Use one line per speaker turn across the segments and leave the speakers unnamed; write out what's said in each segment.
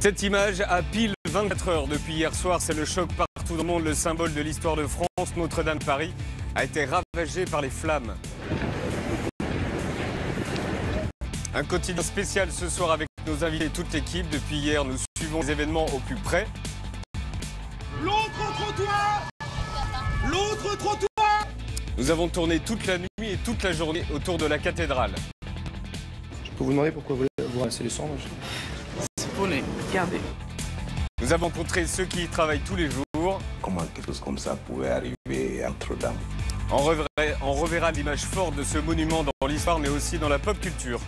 Cette image a pile 24 heures depuis hier soir, c'est le choc partout dans le monde. Le symbole de l'histoire de France, Notre-Dame de Paris, a été ravagé par les flammes. Un quotidien spécial ce soir avec nos invités et toute l'équipe. Depuis hier, nous suivons les événements au plus près.
L'autre trottoir! L'autre trottoir!
Nous avons tourné toute la nuit et toute la journée autour de la cathédrale.
Je peux vous demander pourquoi vous ramassez les cendres?
C'est pour les garder.
Nous avons rencontré ceux qui y travaillent tous les jours.
Comment quelque chose comme ça pouvait arriver à Notre-Dame?
On reverra l'image forte de ce monument dans l'histoire, mais aussi dans la pop culture.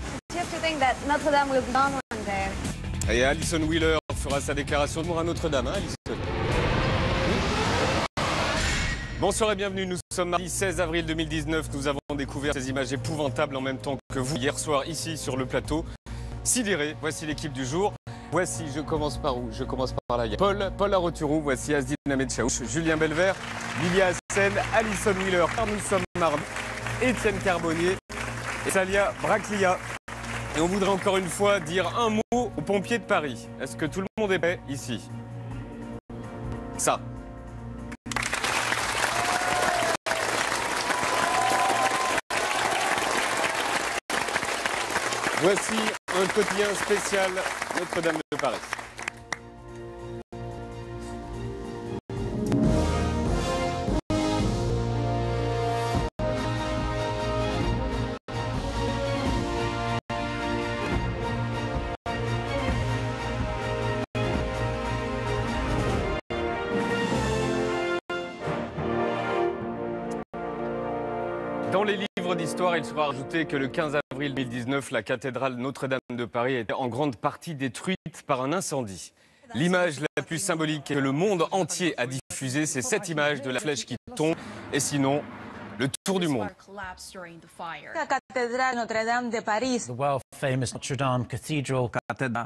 Et Alison Wheeler fera sa déclaration d'amour à Notre-Dame, hein, Alison? Bonsoir et bienvenue, nous sommes mardi 16 avril 2019. Nous avons découvert ces images épouvantables en même temps que vous hier soir ici sur le plateau. Sidéré, voici l'équipe du jour. Voici, je commence par où? Je commence par là. Il y a Paul Laroturou, voici Asdin Ahmed Chaouch, Julien Belvert, Lilia Hassen, Alison Wheeler. Nous sommes mardi, Étienne Carbonnier et Salia Braclia. Et on voudrait encore une fois dire un mot aux pompiers de Paris. Est-ce que tout le monde est prêt ici? Ça. Voici un quotidien spécial Notre-Dame de Paris. Dans les livres d'histoire, il sera rajouté que le 15 avril 2019, la cathédrale Notre-Dame de Paris était en grande partie détruite par un incendie. L'image la plus symbolique que le monde entier a diffusée, c'est cette image de la flèche qui tombe, et sinon, le tour du monde.
La cathédrale Notre-Dame de Paris.
The world-famous Notre-Dame Cathedral.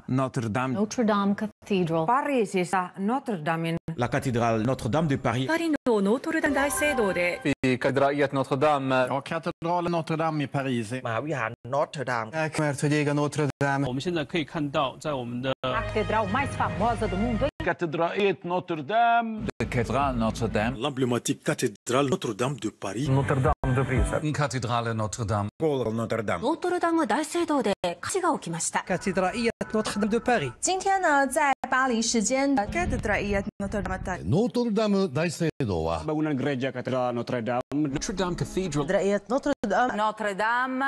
Notre-Dame.
Notre-Dame Cathedral.
Pariisissa Notre-Damen.
La cathédrale Notre-Dame de Paris.
Notre-Dame大聖堂で
في كاتدرائية نوتردام.
كاتدرال نوتردام في باريس.
มหาวิหาร Notre Dame.
Commerciega Notre-Dame.
我们现在可以看到，在我们的
catedral mais famosa do mundo.
Cathédrale Notre-Dame.
Cathédrale Notre-Dame.
L'emblématique cathédrale Notre-Dame de Paris.
Notre-Dame de Pisa.
Cathédrale Notre-Dame.
Notre-Dame.
ノートルダム大聖堂で火事が起きました。
Cathédrale Notre-Dame de Paris.
今天呢，在巴黎时间的
cathédrale Notre-Dame.
Notre-Dame 大聖堂は
una gereja cattedrale Notre-Dame.
Notre-Dame Cathedral.
Notre-Dame. Notre-Dame.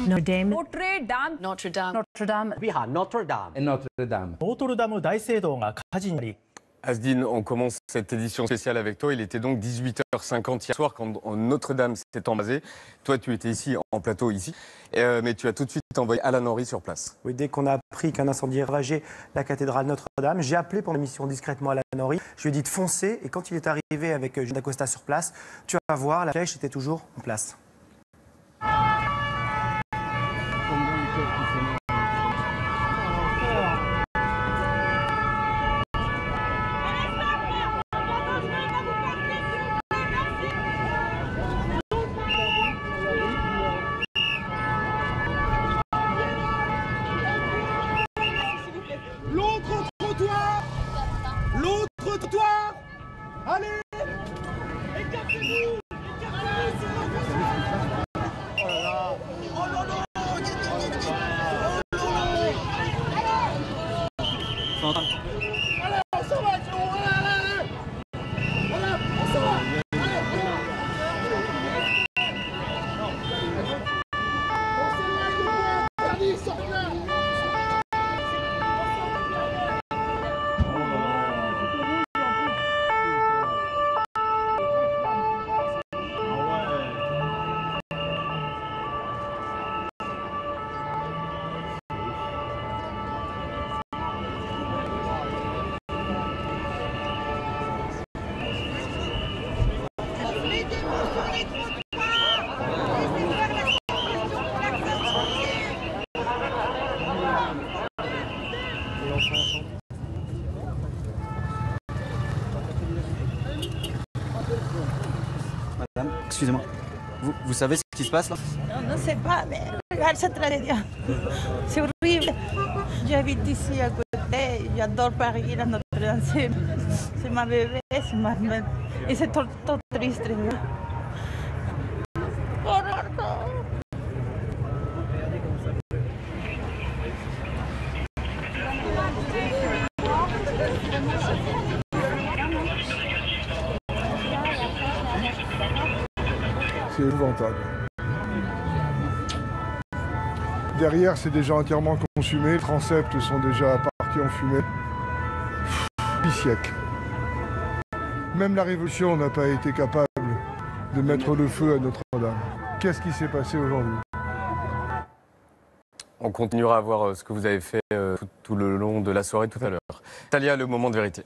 Notre-Dame.
Notre-Dame.
Notre-Dame.
Notre-Dame.
위한 Notre-Dame.
Notre-Dame.
노트르다무 다이세도가 가진리.
Asdin, on commence cette édition spéciale avec toi. Il était donc 18h50 hier soir quand Notre-Dame s'est embrasée. Toi, tu étais ici, en plateau ici, mais tu as tout de suite envoyé Alan Henry sur place.
Oui, dès qu'on a appris qu'un incendie ravagé la cathédrale Notre-Dame, j'ai appelé pour l'émission discrètement Alan Henry. Je lui ai dit de foncer et quand il est arrivé avec Jules Dacosta sur place, tu vas voir, la flèche était toujours en place.
L'autre trottoir! L'autre trottoir! Allez! Écartez-vous!
Madame, excusez-moi. Vous savez ce qui se passe là?
Non, ne sais pas, mais regarde cette tragédie. C'est horrible. J'habite ici à côté.
J'adore Paris, la Notre-Dame. C'est ma bébé, c'est ma mère. Et c'est tout triste.
C'est épouvantable. Derrière, c'est déjà entièrement consumé. Les transepts sont déjà partis en fumée. 8 siècles. Même la Révolution n'a pas été capable de mettre le feu à Notre-Dame. Qu'est-ce qui s'est passé aujourd'hui?
On continuera à voir ce que vous avez fait tout le long de la soirée tout à l'heure. Talia, le moment de vérité.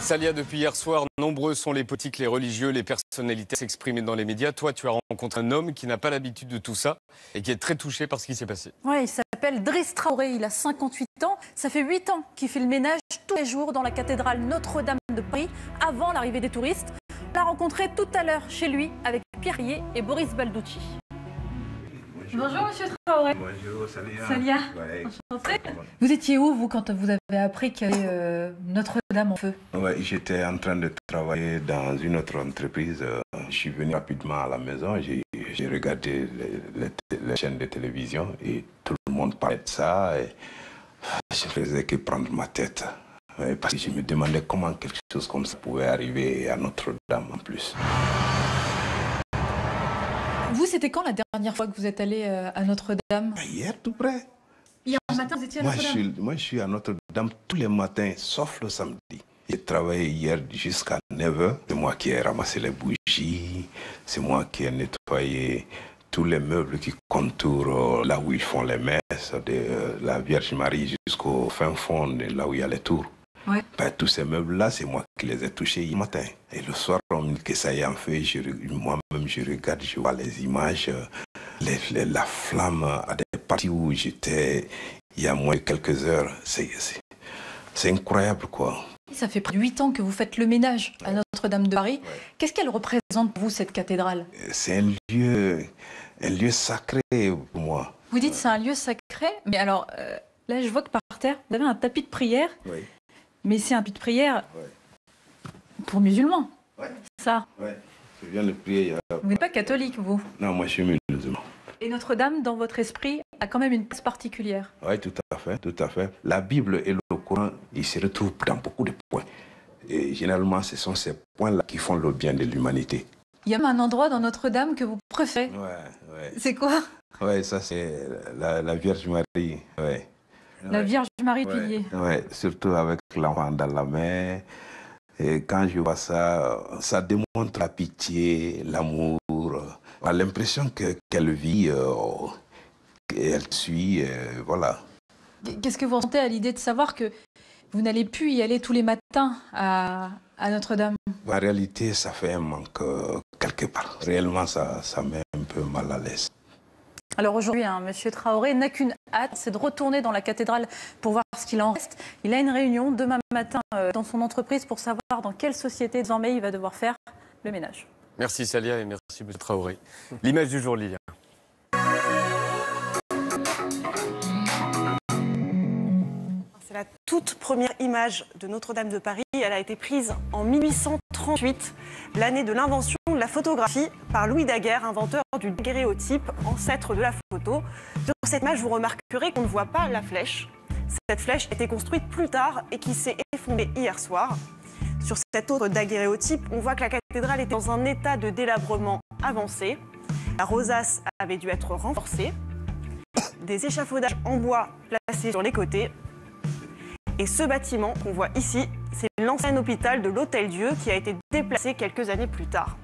Salia, depuis hier soir, nombreux sont les politiques, les religieux, les personnalités s'exprimer dans les médias. Toi, tu as rencontré un homme qui n'a pas l'habitude de tout ça et qui est très touché par ce qui s'est passé.
Oui, il s'appelle Driss Traoré, il a 58 ans. Ça fait 8 ans qu'il fait le ménage tous les jours dans la cathédrale Notre-Dame de Paris, avant l'arrivée des touristes. On l'a rencontré tout à l'heure chez lui avec Pierre Rier et Boris Balducci. Bonjour Monsieur Traoré.
Bonjour Salia.
Salia,
ouais.
enchanté. Vous étiez où vous quand vous avez appris qu'il y avait Notre-Dame en feu?
Ouais, j'étais en train de travailler dans une autre entreprise. Je suis venu rapidement à la maison, j'ai regardé les chaînes de télévision et tout le monde parlait de ça. Et je ne faisais que prendre ma tête. Ouais, parce que je me demandais comment quelque chose comme ça pouvait arriver à Notre-Dame en plus.
Vous, c'était quand la dernière fois que vous êtes allé à Notre-Dame?
Hier, tout près.
Hier matin, vous étiez à Notre-Dame?
Moi, je suis à Notre-Dame tous les matins, sauf le samedi. J'ai travaillé hier jusqu'à 9h. C'est moi qui ai ramassé les bougies. C'est moi qui ai nettoyé tous les meubles qui contourent là où ils font les messes, de la Vierge Marie jusqu'au fin fond, là où il y a les tours.
Ouais.
Ben, tous ces meubles-là, c'est moi qui les ai touchés hier matin. Et le soir, on me dit que ça y est en feu. Moi-même, je regarde, je vois les images, la flamme à des parties où j'étais il y a moins de quelques heures. C'est incroyable, quoi.
Ça fait près de 8 ans que vous faites le ménage à Notre-Dame de Paris. Ouais. Qu'est-ce qu'elle représente pour vous, cette cathédrale?
C'est un lieu sacré pour moi.
Vous dites c'est un lieu sacré, mais alors, là, je vois que par terre, vous avez un tapis de prière. Oui. Mais c'est un tapis de prière pour musulmans. Ouais. Ça.
Ouais. Je viens de prier.
Vous n'êtes pas catholique, vous?
Non, moi je suis musulman.
Et Notre-Dame, dans votre esprit, a quand même une place particulière.
Oui, tout à fait, tout à fait. La Bible et le Coran, ils se retrouvent dans beaucoup de points. Et généralement, ce sont ces points-là qui font le bien de l'humanité.
Il y a un endroit dans Notre-Dame que vous préférez.
Ouais.
C'est quoi?
Oui, ça c'est la Vierge Marie. Ouais.
La Vierge Marie Pilier.
Oui, surtout avec l'enfant dans la main. Et quand je vois ça, ça démontre la pitié, l'amour. On a l'impression qu'elle vit, elle suit, voilà.
Qu'est-ce que vous ressentez à l'idée de savoir que vous n'allez plus y aller tous les matins à Notre-Dame?
En réalité, ça fait un manque quelque part. Réellement, ça met un peu mal à l'aise.
Alors aujourd'hui, Monsieur Traoré n'a qu'une hâte, c'est de retourner dans la cathédrale pour voir ce qu'il en reste. Il a une réunion demain matin dans son entreprise pour savoir dans quelle société désormais il va devoir faire le ménage. Merci
Salia et merci M. Traoré. L'image du jour, Lilia.
C'est la toute première image de Notre-Dame de Paris. Elle a été prise en 1838, l'année de l'invention de la photographie par Louis Daguerre, inventeur du daguerréotype, ancêtre de la photo. Sur cette image, vous remarquerez qu'on ne voit pas la flèche. Cette flèche a été construite plus tard et qui s'est effondrée hier soir. Sur cet autre daguerréotype, on voit que la cathédrale était dans un état de délabrement avancé. La rosace avait dû être renforcée. Des échafaudages en bois placés sur les côtés. Et ce bâtiment qu'on voit ici, c'est l'ancien hôpital de l'Hôtel-Dieu qui a été déplacé quelques années plus tard.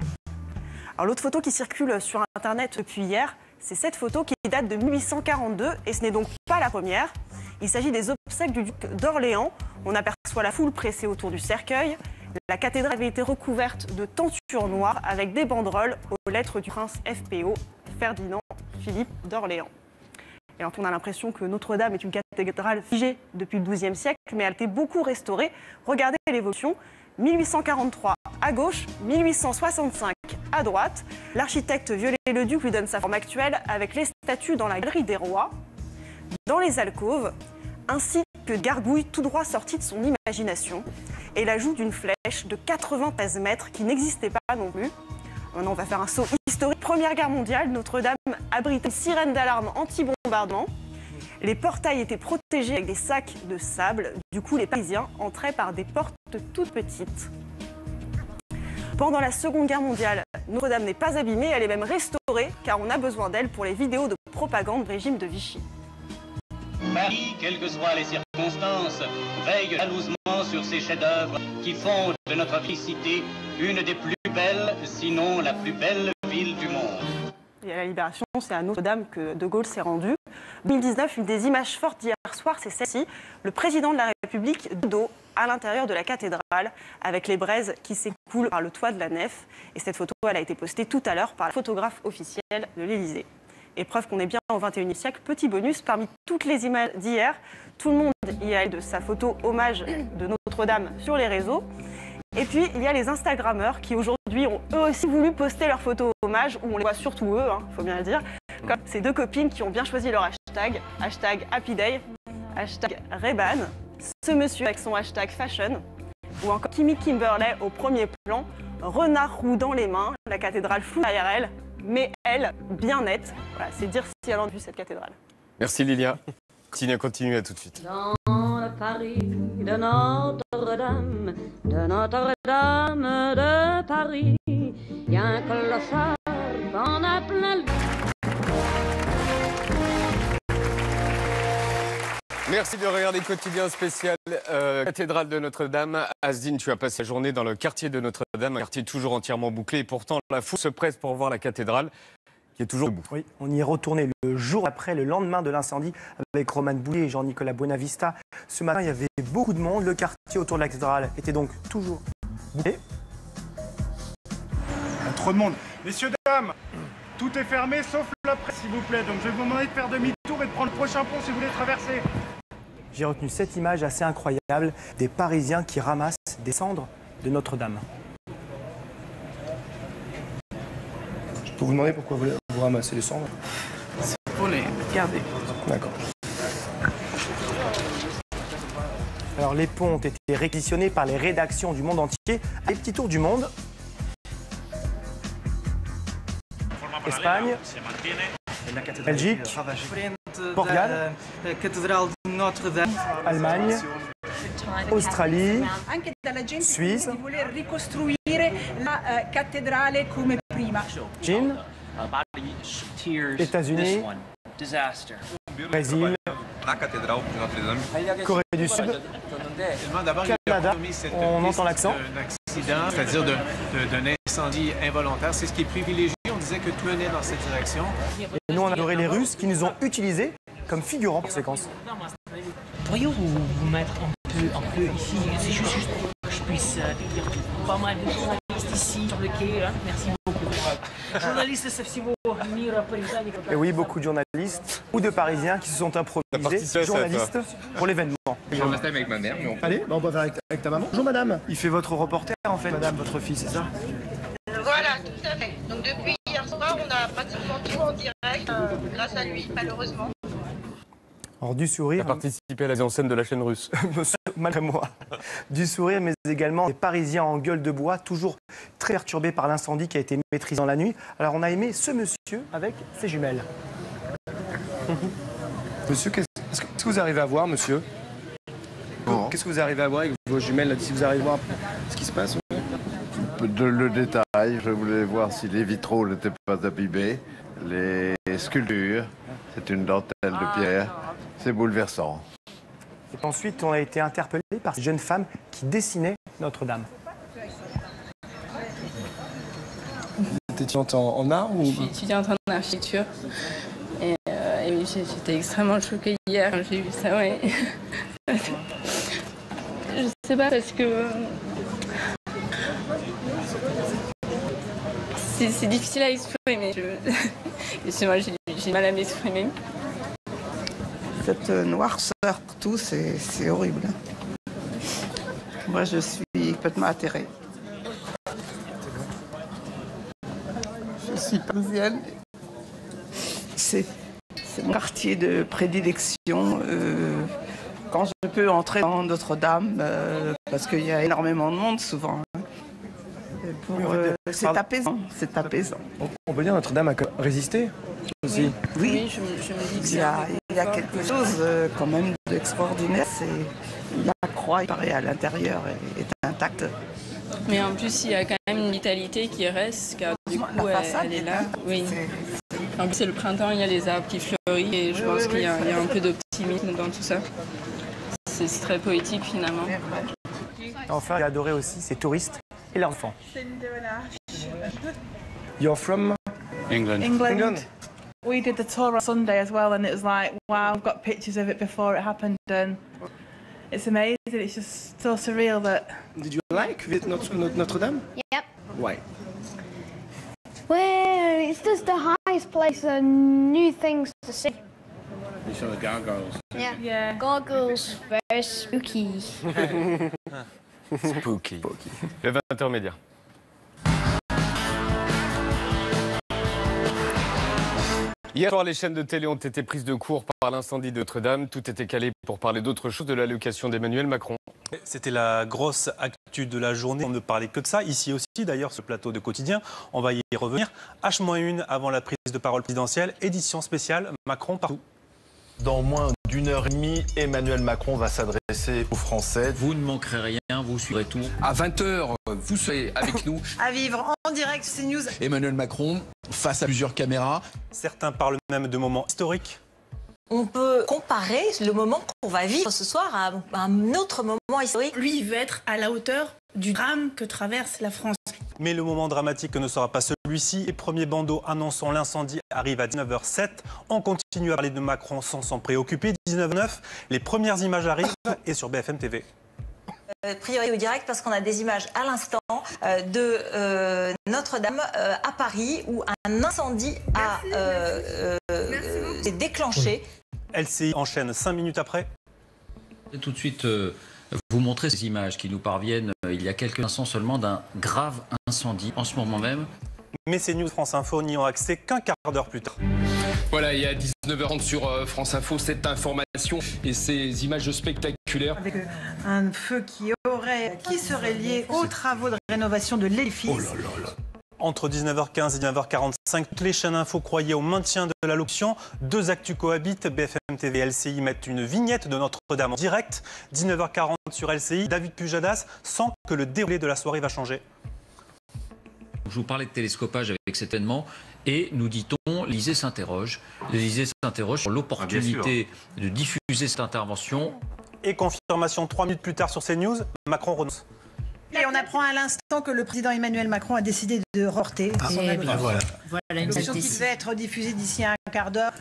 Alors l'autre photo qui circule sur Internet depuis hier, c'est cette photo qui date de 1842 et ce n'est donc pas la première. Il s'agit des obsèques du duc d'Orléans. On aperçoit la foule pressée autour du cercueil. La cathédrale avait été recouverte de tentures noires avec des banderoles aux lettres du prince FPO, Ferdinand Philippe d'Orléans. Et alors on a l'impression que Notre-Dame est une cathédrale figée depuis le XIIe siècle, mais elle a été beaucoup restaurée. Regardez l'évolution, 1843 à gauche, 1865 à droite. L'architecte Viollet-le-Duc lui donne sa forme actuelle avec les statues dans la galerie des rois, dans les alcôves, ainsi que gargouilles tout droit sorties de son imagination et l'ajout d'une flèche de 93 mètres qui n'existait pas non plus. Maintenant, on va faire un saut historique. Première Guerre mondiale, Notre-Dame abritait une sirène d'alarme anti-bombardement. Les portails étaient protégés avec des sacs de sable. Du coup, les Parisiens entraient par des portes toutes petites. Pendant la Seconde Guerre mondiale, Notre-Dame n'est pas abîmée, elle est même restaurée car on a besoin d'elle pour les vidéos de propagande du régime de Vichy.
Paris, quelles que soient les circonstances, veille jalousement sur ces chefs-d'œuvre qui font de notre vieille cité une des plus belles, sinon la plus belle ville du monde.
Et à la Libération, c'est à Notre-Dame que De Gaulle s'est rendu. 2019, une des images fortes d'hier soir, c'est celle-ci. Le président de la République de dos à l'intérieur de la cathédrale avec les braises qui s'écoulent par le toit de la nef. Et cette photo, elle a été postée tout à l'heure par le photographe officiel de l'Élysée. Et preuve qu'on est bien au XXIe siècle, petit bonus, parmi toutes les images d'hier, tout le monde y a de sa photo hommage de Notre-Dame sur les réseaux. Et puis, il y a les Instagrammeurs qui aujourd'hui ont eux aussi voulu poster leurs photos hommage, où on les voit surtout eux, il faut bien le dire, comme ces deux copines qui ont bien choisi leur hashtag, hashtag Happy Day, hashtag Ray-Ban, ce monsieur avec son hashtag Fashion, ou encore Kimi Kimberley au premier plan, renard roux dans les mains, la cathédrale floue derrière elle, mais elle, bien nette. Voilà, c'est dire si elle a vu cette cathédrale.
Merci Lilia. Continue, à tout de suite.
Dans le Paris de Notre-Dame, de Paris, il y a un clochard qu'on a plein le...
Merci de regarder Quotidien spécial Cathédrale de Notre-Dame. Asdine, tu as passé la journée dans le quartier de Notre-Dame, un quartier toujours entièrement bouclé. Et pourtant, la foule se presse pour voir la cathédrale qui est toujours debout.
Oui, on y est retourné le jour après, le lendemain de l'incendie, avec Romane Bouillet et Jean-Nicolas Buenavista. Ce matin, il y avait beaucoup de monde. Le quartier autour de la cathédrale était donc toujours bouclé.
Trop de monde. Messieurs, dames, tout est fermé sauf la presse, s'il vous plaît. Donc je vais vous demander de faire demi-tour et de prendre le prochain pont si vous voulez traverser.
J'ai retenu cette image assez incroyable des Parisiens qui ramassent des cendres de Notre-Dame. Je peux vous demander pourquoi vous ramassez les cendres?
C'est pour les garder.
D'accord. Alors les ponts ont été réquisitionnés par les rédactions du monde entier. Les petits tours du monde. Espagne, Belgique, Portugal, Allemagne, Australie, Suisse, Chine, États-Unis, Brésil, Corée du Sud, Canada, on entend l'accent.
C'est-à-dire d'un incendie involontaire. C'est ce qui est privilégié. On disait que tout venait dans cette direction.
Et nous, on a adoré les Russes qui nous ont utilisés comme figurants pour séquence.
Pourriez-vous vous mettre un peu ici? C'est juste pour que je puisse dire pas mal de journalistes ici sur le quai. Hein? Merci beaucoup. Journalistes, c'est si vous venir parisiens.
Et oui, beaucoup de journalistes ou de Parisiens qui se sont improvisés journalistes pour l'événement.
Je reste avec ma mère, mais on...
Allez, on va faire avec ta maman. Bonjour madame. Il fait votre reporter en fait, madame, votre fille, c'est ça?
Voilà, tout à fait. Donc depuis hier soir, on a pratiquement tout en direct, grâce à lui, malheureusement.
Alors du sourire.
Tu as participé à la mise en scène de la chaîne russe.
Malgré moi. Du sourire, mais également des Parisiens en gueule de bois, toujours très perturbés par l'incendie qui a été maîtrisé dans la nuit. Alors on a aimé ce monsieur avec ses jumelles. Monsieur, qu'est-ce que vous arrivez à voir, monsieur? Qu'est-ce que vous arrivez à voir avec vos jumelles, si vous arrivez à voir ce qui se passe?
Le détail, je voulais voir si les vitraux n'étaient pas abîmés. Les sculptures, c'est une dentelle de pierre. C'est bouleversant.
Et ensuite, on a été interpellé par ces jeunes femmes qui dessinaient Notre-Dame. Vous êtes étudiante en art ou...
Je suis étudiante en architecture. Et j'étais extrêmement choquée hier quand j'ai vu ça, ouais. Je sais pas, parce que... C'est difficile à exprimer. Moi, j'ai mal à m'exprimer.
Cette noirceur partout, c'est horrible. Moi, je suis complètement atterrée. Je suis parisienne. C'est mon quartier de prédilection. Quand je peux entrer dans Notre-Dame, parce qu'il y a énormément de monde souvent. C'est apaisant, c'est apaisant.
On peut dire Notre-Dame a résisté aussi.
Oui,
je me dis que
il y a quelque chose quand même d'extraordinaire. La croix, il paraît, à l'intérieur est intacte.
Mais en plus, il y a quand même une vitalité qui reste, car du coup, elle est là. Oui. En plus, c'est le printemps, il y a les arbres qui fleurissent et je pense qu'il y a un peu d'optimisme dans tout ça. C'est très poétique finalement.
Enfin, j'ai adoré aussi ces touristes et leurs enfants. You're from
England.
England. We did the tour on Sunday as well, and it was like, wow, I've got pictures of it before it happened, and it's amazing. It's just so surreal that.
Did you like Notre Dame?
Yep.
Why?
Well, it's just the highest place and new things to see.
You saw the gargoyles.
Yeah. Gargoyles, very spooky.
Spooky. Le 20h média. Hier soir, les chaînes de télé ont été prises de court par l'incendie de Notre-Dame. Tout était calé pour parler d'autre chose, de l'allocation d'Emmanuel Macron.
C'était la grosse actu de la journée. On ne parlait que de ça. Ici aussi, d'ailleurs, ce plateau de quotidien. On va y revenir. H-1 avant la prise de parole présidentielle. Édition spéciale Macron partout.
Dans moins d'une heure et demie, Emmanuel Macron va s'adresser aux Français.
Vous ne manquerez rien, vous suivrez tout.
À 20h, vous serez avec nous.
À vivre en direct, CNews.
Emmanuel Macron, face à plusieurs caméras.
Certains parlent même de moments historiques.
On peut comparer le moment qu'on va vivre ce soir à un autre moment historique.
Lui, il veut être à la hauteur du drame que traverse la France.
Mais le moment dramatique ne sera pas celui-ci. Les premiers bandeaux annonçant l'incendie arrivent à 19h07. On continue à parler de Macron sans s'en préoccuper. 19h09, les premières images arrivent et sur BFM TV.
Priorité au direct parce qu'on a des images à l'instant de Notre-Dame à Paris où un incendie s'est déclenché.
LCI enchaîne 5 minutes après.
Tout de suite, vous montrer ces images qui nous parviennent il y a quelques instants seulement d'un grave incendie en ce moment même.
Mais ces news France Info n'y ont accès qu'un quart d'heure plus tard.
Voilà, il y a 19h30 sur France Info, cette information et ces images spectaculaires.
Avec un feu qui serait lié aux travaux de rénovation de l'édifice.
Oh là là là. Entre 19h15 et 19h45, toutes les chaînes info croyaient au maintien de l'allocation. Deux actus cohabitent. BFM TV et LCI mettent une vignette de Notre-Dame en direct. 19h40 sur LCI, David Pujadas sent que le déroulé de la soirée va changer.
Je vous parlais de télescopage avec cet événement et nous dit-on, l'Élysée s'interroge. L'Élysée s'interroge sur l'opportunité de diffuser cette intervention.
Et confirmation 3 minutes plus tard sur CNews, Macron renonce.
Et on apprend à l'instant que le président Emmanuel Macron a décidé de reporter son allocation.
Voilà
une chose qui devait être diffusée d'ici un quart d'heure.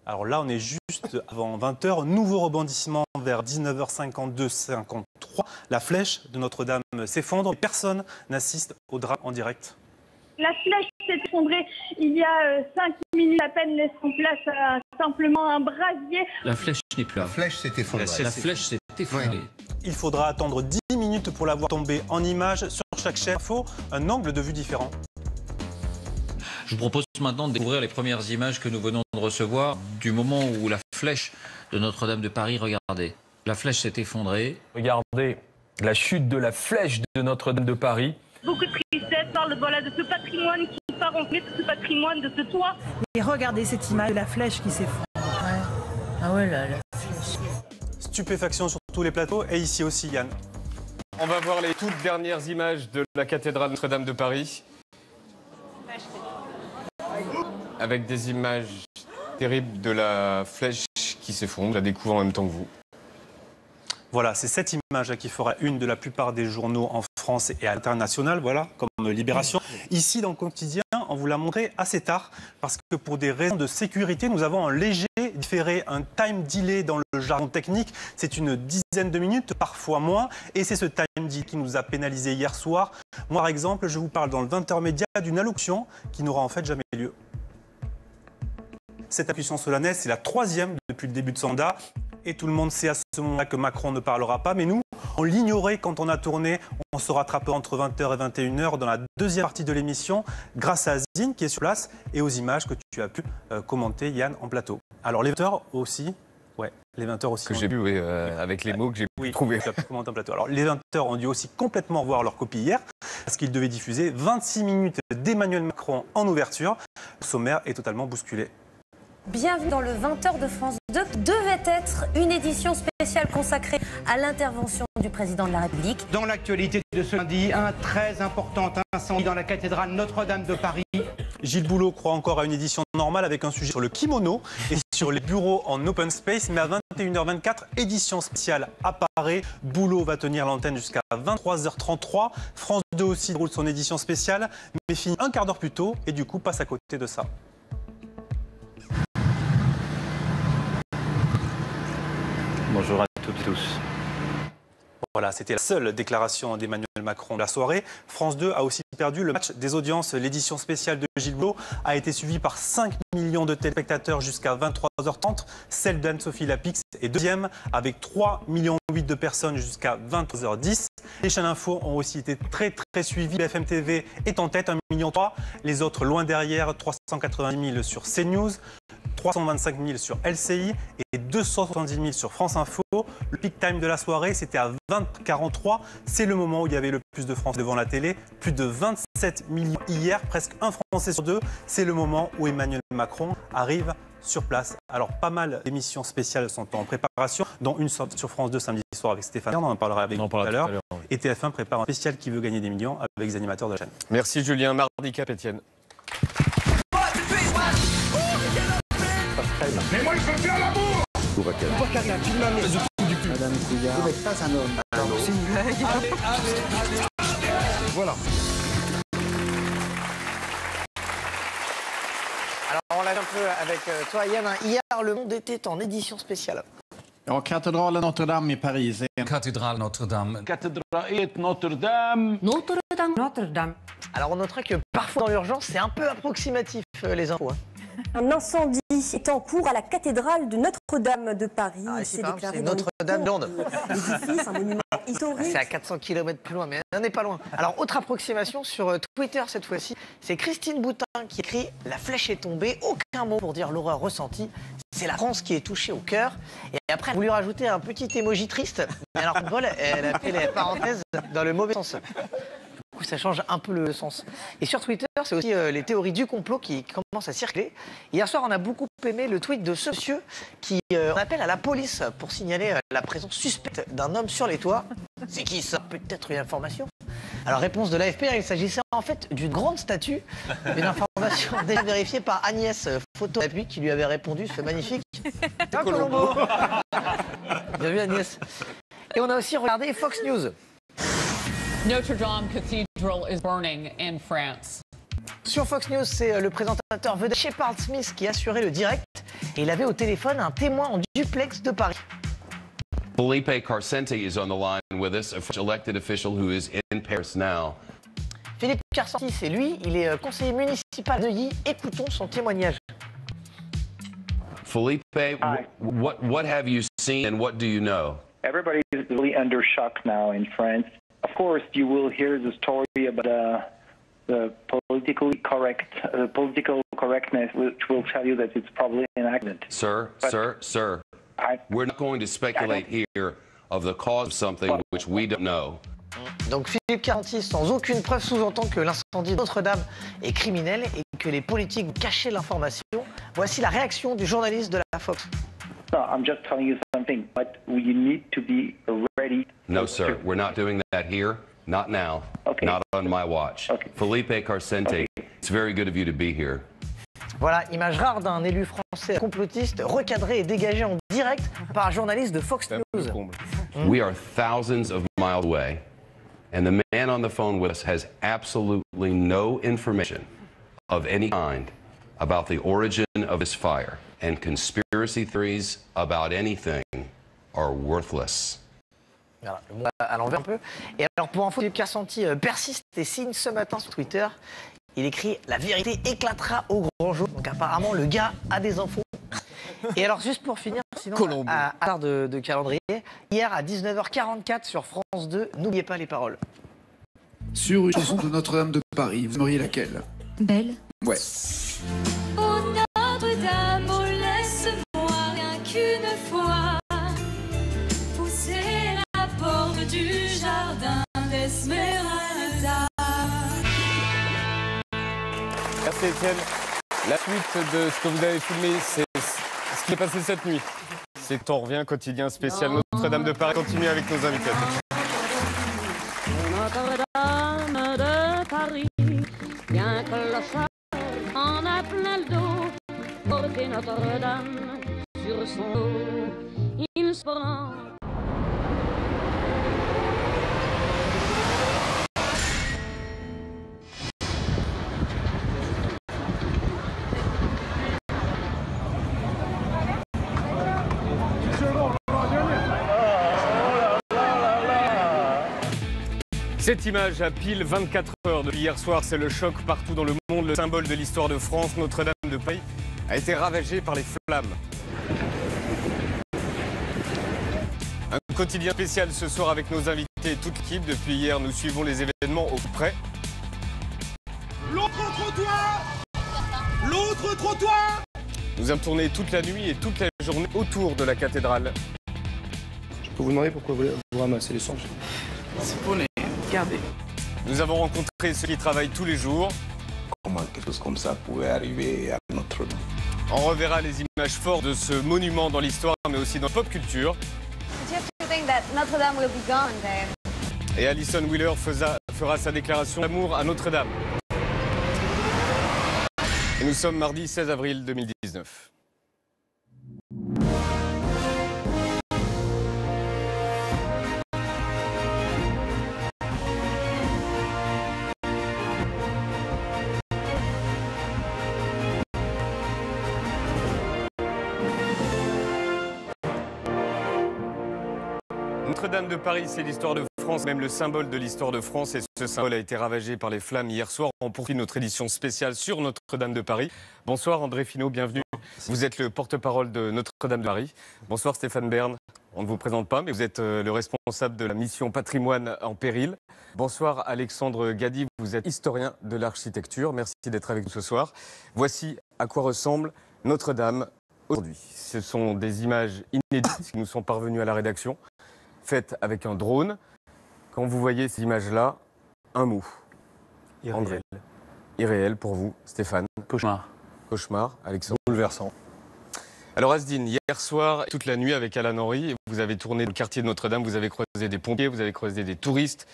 Alors là, on est juste avant 20h. Nouveau rebondissement vers 19h52-53. La flèche de Notre-Dame s'effondre. Personne n'assiste au drame en direct.
La flèche s'est effondrée il y a 5 minutes à peine, laissant place à simplement un brasier.
La flèche n'est plus là.
La flèche s'est effondrée.
La flèche s'est effondrée.
Il faudra attendre 10 minutes pour la voir tomber en image. Sur chaque chaîne info, un angle de vue différent.
Je vous propose maintenant de découvrir les premières images que nous venons de recevoir du moment où la flèche de Notre-Dame de Paris, regardez. La flèche s'est effondrée.
Regardez la chute de la flèche de Notre-Dame de Paris.
Beaucoup de tristesse, parle de ce patrimoine qui part en fait, ce patrimoine de ce toit.
Et regardez cette image de la flèche qui s'effondre.
Ouais. Ah ouais, la flèche.
Stupéfaction sur tous les plateaux et ici aussi, Yann.
On va voir les toutes dernières images de la cathédrale Notre-Dame de Paris. Avec des images terribles de la flèche qui s'effondre. Je la découvre en même temps que vous.
Voilà, c'est cette image qui fera une de la plupart des journaux en France et à l'international, voilà, comme Libération. Ici, dans le quotidien, on vous l'a montré assez tard, parce que pour des raisons de sécurité, nous avons un léger différé, un time delay dans le jargon technique. C'est une dizaine de minutes, parfois moins, et c'est ce time delay qui nous a pénalisé hier soir. Moi, par exemple, je vous parle dans le 20h média d'une allocution qui n'aura en fait jamais lieu. Cette allocution solennelle, c'est la 3e depuis le début de son mandat. Et tout le monde sait à ce moment-là que Macron ne parlera pas. Mais nous, On l'ignorait quand on a tourné. On se rattrape entre 20h et 21h dans la deuxième partie de l'émission grâce à Azine qui est sur place et aux images que tu as pu commenter, Yann, en plateau. Alors les 20h aussi. Ouais, les 20h aussi.
Que j'ai vu, oui, avec les mots que j'ai pu trouver.
Tu as pu commenter en plateau. Alors les 20h ont dû aussi complètement revoir leur copie hier parce qu'ils devaient diffuser 26 minutes d'Emmanuel Macron en ouverture. Le sommaire est totalement bousculé.
Bienvenue dans le 20h de France 2. Devait être une édition spéciale consacrée à l'intervention du président de la République.
Dans l'actualité de ce lundi, un très important incendie dans la cathédrale Notre-Dame de Paris.
Gilles Boulot croit encore à une édition normale avec un sujet sur le kimono et sur les bureaux en open space. Mais à 21h24, édition spéciale apparaît. Boulot va tenir l'antenne jusqu'à 23h33. France 2 aussi déroule son édition spéciale, mais finit un quart d'heure plus tôt et du coup passe à côté de ça.
Bonjour à toutes et tous.
Voilà, c'était la seule déclaration d'Emmanuel Macron de la soirée. France 2 a aussi perdu le match des audiences. L'édition spéciale de Gilles Boulot a été suivie par 5 millions de téléspectateurs jusqu'à 23h30. Celle d'Anne-Sophie Lapix est deuxième avec 3,8 millions de personnes jusqu'à 23h10. Les chaînes info ont aussi été très suivies. BFM TV est en tête, 1,3 million. Les autres loin derrière, 390 000 sur CNews. 325 000 sur LCI et 270 000 sur France Info. Le peak time de la soirée, c'était à 20h43. C'est le moment où il y avait le plus de Français devant la télé. Plus de 27 millions hier, presque un Français sur deux. C'est le moment où Emmanuel Macron arrive sur place. Alors, pas mal d'émissions spéciales sont en préparation, dont une sur France 2 samedi soir avec Stéphane. On en parlera avec vous tout à l'heure. Oui. Et TF1 prépare un spécial qui veut gagner des millions avec les animateurs de la chaîne.
Merci Julien. Mardi Cap, Étienne.
Mais moi, je veux faire l'amour.
Madame Couillard. Vous n'êtes pas un homme.
Non, c'est une blague. Voilà.
Alors, on l'a un peu avec toi, Yann. Hier, Le Monde était en édition spéciale.
Ja, katedralen Notre-Dame i Paris.
Cathédrale Notre-Dame.
Cathédrale Notre-Dame.
Notre-Dame. Notre-Dame. Alors, on notera que parfois, dans l'urgence, c'est un peu approximatif, les infos.
Un incendie est en cours à la cathédrale de Notre-Dame de Paris.
C'est Notre-Dame de Londres.
L'édifice, un monument historique.
C'est à 400 km plus loin, mais on n'est pas loin. Alors, autre approximation sur Twitter cette fois-ci, c'est Christine Boutin qui écrit « La flèche est tombée », aucun mot pour dire l'horreur ressentie. C'est la France qui est touchée au cœur. Et après, elle a voulu rajouter un petit émoji triste. Mais alors, Paul, elle a fait les parenthèses dans le mauvais sens. Du coup, ça change un peu le sens. Et sur Twitter, c'est aussi les théories du complot qui commencent à circuler. Hier soir, on a beaucoup aimé le tweet de ce monsieur qui appelle à la police pour signaler la présence suspecte d'un homme sur les toits. C'est qui ça? Peut-être une information. Alors, réponse de l'AFP, il s'agissait en fait d'une grande statue. Une information déjà vérifiée par Agnès Photo d'appui qui lui avait répondu, c'est magnifique. Tiens, Colombo. Bien vu, Agnès. Et on a aussi regardé Fox News.
Notre Dame Cathedral is burning in France.
Sur Fox News, c'est le présentateur vedette Shepard Smith qui assurait le direct. Et il avait au téléphone un témoin en duplex de Paris.
Felipe Carcente is on the line with us, a French elected official who is in Paris now.
Philippe Carcente, c'est lui, il est conseiller municipal de Neuilly. Écoutons son témoignage.
Felipe, what have you seen and what do you know?
Everybody is really under shock now in France. Of course, you will hear the story about the political correctness, which will tell you that it's probably an accident.
Sir, we're not going to speculate here of the cause of something which we don't know.
Donc Philippe Carcente, sans aucune preuve, sous-entend que l'incendie de Notre-Dame est criminel et que les politiques cachaient l'information. Voici la réaction du journaliste de la Fox.
No, I'm just telling you something, but we need to be ready.
No, sir, we're not doing that here. Not now. Okay. Not on my watch. Okay. Felipe Carcente, it's very good of you to be here.
Voilà, image rare d'un élu français complotiste recadré et dégagé en direct par un journaliste de Fox News.
We are thousands of miles away, and the man on the phone with us has absolutely no information of any kind about the origin of this fire, and conspiracy theories about anything are worthless.
Voilà, le mot à l'envers un peu. Et alors, pour info, Philippe Carcente persiste et signe ce matin sur Twitter. Il écrit « La vérité éclatera au grand jour ». Donc apparemment, le gars a des infos. Et alors, juste pour finir sinon, à l'heure de calendrier, hier à 19h44 sur France 2, n'oubliez pas les paroles.
Sur une chanson de Notre-Dame de Paris, vous aimeriez laquelle?
Belle.
Ouais.
Oh Notre-Dame, oh laisse-moi rien qu'une fois pousser la porte du jardin d'Esmeralda.
Merci Étienne. La suite de ce que vous avez filmé, c'est ce qui est passé cette nuit. C'est Temps revient, quotidien spécial Notre-Dame de Paris. Continue avec nos invités.
Notre-Dame de Paris, bien clochard en a plein le dos, porter Notre-Dame sur son dos, il se prend.
Cette image à pile 24 heures depuis hier soir, c'est le choc partout dans le monde. Le symbole de l'histoire de France, Notre-Dame de Paris, a été ravagée par les flammes. Un quotidien spécial ce soir avec nos invités et toute l'équipe. Depuis hier, nous suivons les événements au plus près.
L'autre trottoir! L'autre trottoir!
Nous avons tourné toute la nuit et toute la journée autour de la cathédrale.
Je peux vous demander pourquoi vous ramassez les cendres?
C'est pour les garder.
Nous avons rencontré ceux qui travaillent tous les jours.
Comment quelque chose comme ça pourrait arriver à Notre-Dame?
On reverra les images fortes de ce monument dans l'histoire, mais aussi dans la pop culture. Et Alison Wheeler fera sa déclaration d'amour à Notre-Dame. Et nous sommes mardi 16 avril 2019. Notre-Dame de Paris, c'est l'histoire de France, même le symbole de l'histoire de France. Et ce symbole a été ravagé par les flammes hier soir. On poursuit notre édition spéciale sur Notre-Dame de Paris. Bonsoir André Finot, bienvenue. Vous êtes le porte-parole de Notre-Dame de Paris. Bonsoir Stéphane Bern. On ne vous présente pas, mais vous êtes le responsable de la mission Patrimoine en péril. Bonsoir Alexandre Gadi, vous êtes historien de l'architecture. Merci d'être avec nous ce soir. Voici à quoi ressemble Notre-Dame aujourd'hui. Ce sont des images inédites qui nous sont parvenues à la rédaction, faites avec un drone. Quand vous voyez ces images-là, un mot.
Irréel.
André. Irréel pour vous, Stéphane.
Cauchemar.
Cauchemar, Alexandre.
Bouleversant.
Alors Asdine, hier soir, toute la nuit avec Alain Henry, vous avez tourné le quartier de Notre-Dame, vous avez croisé des pompiers, vous avez croisé des touristes,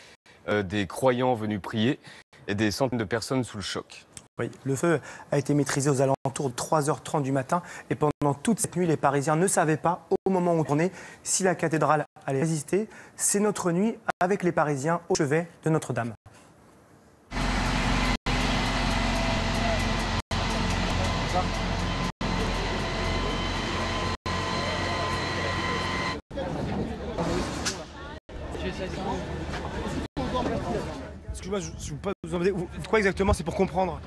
des croyants venus prier et des centaines de personnes sous le choc.
Oui, le feu a été maîtrisé aux alentours de 3h30 du matin et pendant toute cette nuit, les Parisiens ne savaient pas, au moment où on tournait, si la cathédrale allait résister. C'est notre nuit avec les Parisiens au chevet de Notre-Dame. Excuse-moi, je ne peux pas vous demander quoi exactement, c'est pour comprendre.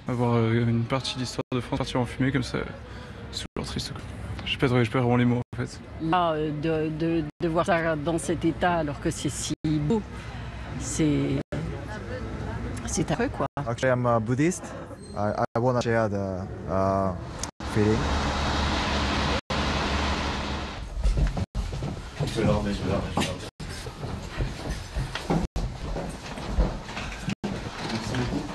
Avoir une partie de l'histoire de France partir en fumée comme ça, c'est toujours triste. Je perds vraiment les mots en fait.
Là, de voir ça dans cet état alors que c'est si beau, c'est affreux quoi.
Actually, I'm a Buddhist. I want to share the feeling.
Je vais la remettre, Merci beaucoup.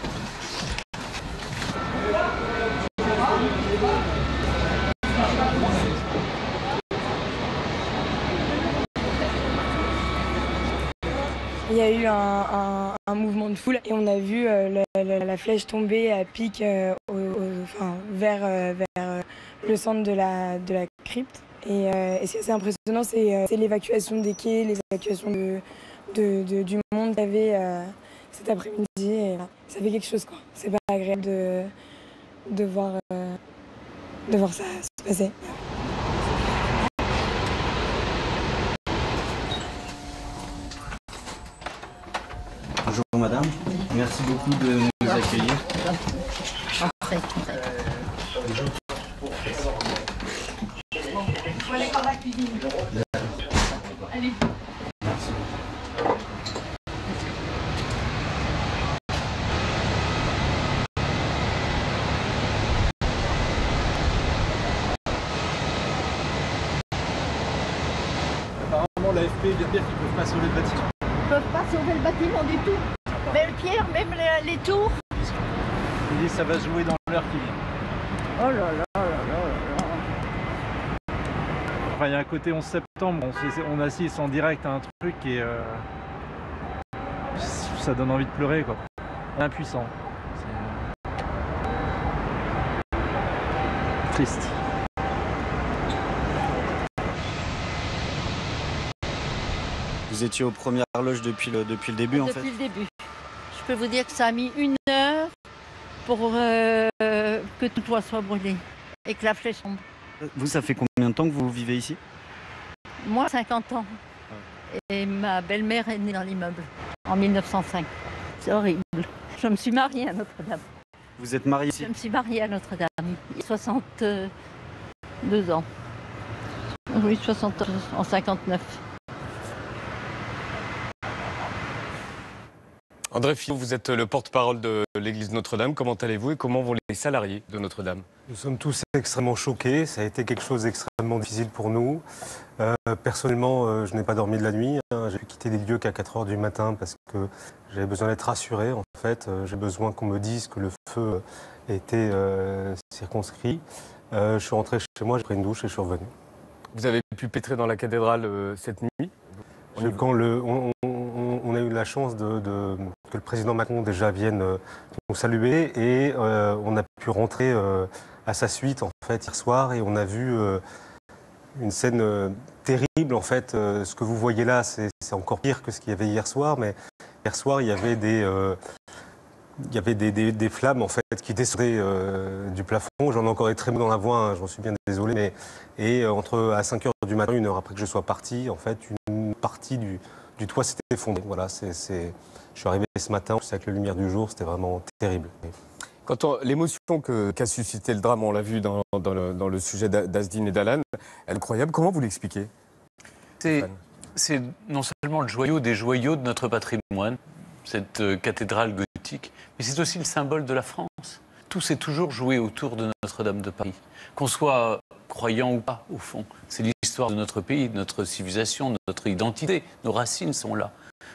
Il y a eu un mouvement de foule et on a vu la flèche tomber à pic vers le centre de la crypte. Et ce qui est assez impressionnant, c'est l'évacuation des quais, l'évacuation du monde qu'il y avait cet après-midi. Et ça fait quelque chose, quoi. C'est pas agréable de voir ça se passer.
Bonjour madame, merci beaucoup de nous accueillir.
Entrez.
Il faut aller par la cuisine. Allez. Merci.
Apparemment l'AFP vient de dire qu'ils ne peuvent pas sauver le bâtiment.
Ils ne peuvent pas sauver le bâtiment du tout. Même Pierre, même les tours.
Ils disent que ça va se jouer dans l'heure qui vient.
Oh là là là là là.
Enfin, il y a un côté 11 septembre, on assiste en direct à un truc et ça donne envie de pleurer, quoi. Impuissant. C'est triste.
Vous étiez aux premières loges depuis le début, en fait?
Depuis le début. Je peux vous dire que ça a mis 1 heure pour que tout le toit soit brûlé et que la flèche tombe.
Vous, ça fait combien de temps que vous vivez ici?
Moi, 50 ans. Et ma belle-mère est née dans l'immeuble en 1905. C'est horrible. Je me suis mariée à Notre-Dame.
Vous êtes mariée ici?
Je me suis mariée à Notre-Dame. Il y a 62 ans. Oui, 60 ans, en 59.
André Fillon, vous êtes le porte-parole de l'église Notre-Dame. Comment allez-vous et comment vont les salariés de Notre-Dame?
Nous sommes tous extrêmement choqués. Ça a été quelque chose d'extrêmement difficile pour nous. Personnellement, je n'ai pas dormi de la nuit. J'ai quitté les lieux qu'à 4 h du matin parce que j'avais besoin d'être rassuré. En fait, j'ai besoin qu'on me dise que le feu était circonscrit. Je suis rentré chez moi, j'ai pris une douche et je suis revenu.
Vous avez pu pénétrer dans la cathédrale cette nuit?
Quand on a eu la chance que le président Macron déjà vienne nous saluer et on a pu rentrer à sa suite en fait hier soir et on a vu une scène terrible en fait. Ce que vous voyez là, c'est encore pire que ce qu'il y avait hier soir, mais hier soir il y avait des flammes en fait qui descendaient du plafond. J'en ai encore des trémolos dans la voix, hein, j'en suis bien désolé, mais à 5 h du matin, 1 heure après que je sois parti, en fait une partie du toit s'était effondré. Voilà, je suis arrivé ce matin, avec la lumière du jour, c'était vraiment terrible.
L'émotion qu'a suscité le drame, on l'a vu dans le sujet d'Asdine et d'Alan, elle est incroyable. Comment vous l'expliquez?
C'est non seulement le joyau des joyaux de notre patrimoine, cette cathédrale gothique, mais c'est aussi le symbole de la France. Tout s'est toujours joué autour de Notre-Dame de Paris. Qu'on soit croyant ou pas, au fond. C'est l'histoire de notre pays, de notre civilisation, de notre identité. Nos racines sont là.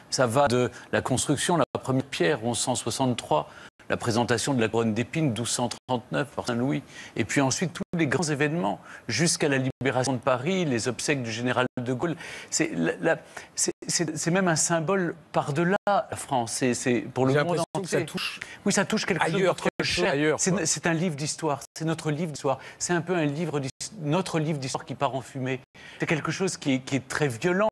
Ça va de la construction, la première pierre, 1163, la présentation de la couronne d'épines, 1239, par Saint-Louis. Et puis ensuite, tous les grands événements, jusqu'à la libération de Paris, les obsèques du général de Gaulle. C'est même un symbole par-delà la France. C'est pour le monde entier.
Ça touche.
Oui, ça touche quelque chose de cher.
Ailleurs.
C'est un livre d'histoire. C'est notre livre d'histoire. C'est un peu notre livre d'histoire qui part en fumée. C'est quelque chose qui est très violent.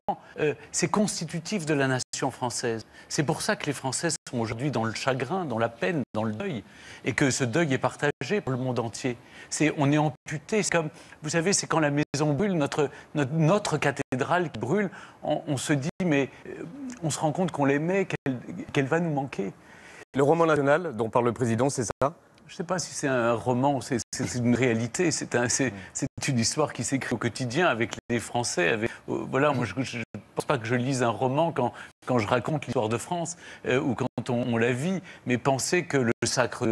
C'est constitutif de la nation française. C'est pour ça que les Français sont aujourd'hui dans le chagrin, dans la peine, dans le deuil, et que ce deuil est partagé par le monde entier. On est amputé. Comme, vous savez, c'est quand la maison brûle, notre cathédrale qui brûle, on se dit, mais on se rend compte qu'on l'aimait, qu'elle va nous manquer.
Le roman national dont parle le président, c'est ça?
Je ne sais pas si c'est un roman, c'est une réalité, c'est une histoire qui s'écrit au quotidien avec les Français. Voilà, moi je ne pense pas que je lise un roman quand je raconte l'histoire de France ou quand on la vit, mais pensez que le sacre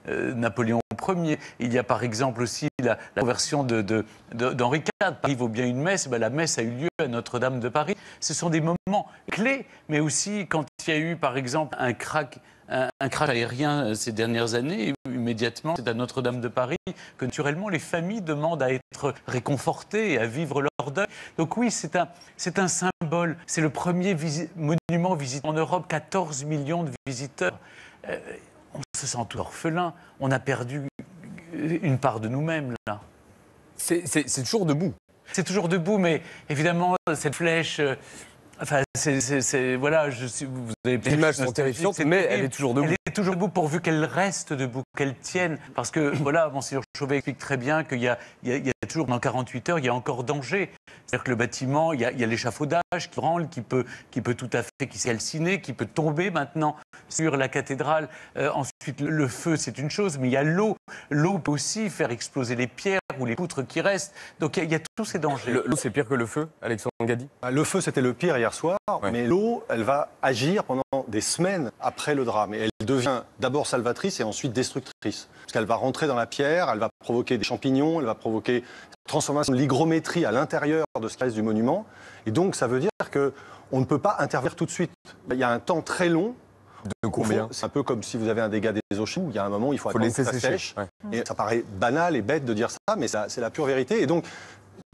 Napoléon Ier, il y a par exemple aussi la conversion d'Henri IV. Paris vaut bien une messe, la messe a eu lieu à Notre-Dame de Paris. Ce sont des moments clés, mais aussi quand il y a eu par exemple un crash aérien ces dernières années, immédiatement, c'est à Notre-Dame de Paris que naturellement les familles demandent à être réconfortées et à vivre leur deuil. Donc oui, c'est un symbole symbole. C'est le premier monument visité en Europe, 14 millions de visiteurs. On se sent tout orphelin. On a perdu une part de nous-mêmes, là.
C'est toujours debout.
C'est toujours debout, mais évidemment, cette flèche... Enfin, voilà, vous avez
les images sont terrifiantes, mais elle est toujours debout.
Elle est toujours debout pourvu qu'elle reste debout, qu'elle tienne. Parce que, voilà, Monseigneur Chauvet explique très bien qu'il y a toujours, dans 48 heures, il y a encore danger. C'est-à-dire que le bâtiment, il y a l'échafaudage qui branle, qui peut tout à fait, qui s'est calciné, qui peut tomber maintenant sur la cathédrale. Ensuite, le feu, c'est une chose, mais il y a l'eau. L'eau peut aussi faire exploser les pierres ou les poutres qui restent. Donc, il y a tous ces dangers.
L'eau, c'est pire que le feu, Alexandre Gadi?
Le feu, c'était le pire hier soir, mais l'eau, elle va agir pendant des semaines après le drame. Et elle devient d'abord salvatrice et ensuite destructrice. Parce qu'elle va rentrer dans la pierre, elle va provoquer des champignons, elle va provoquer transformation de l'hygrométrie à l'intérieur de ce qui reste du monument. Et donc, ça veut dire qu'on ne peut pas intervenir tout de suite. Il y a un temps très long.
De combien? C'est
un peu comme si vous avez un dégât des eaux chaudes. Il y a un moment où il faut attendre
laisser
que ça
sécher.
sèche. Et ça paraît banal et bête de dire ça, mais c'est la pure vérité. Et donc,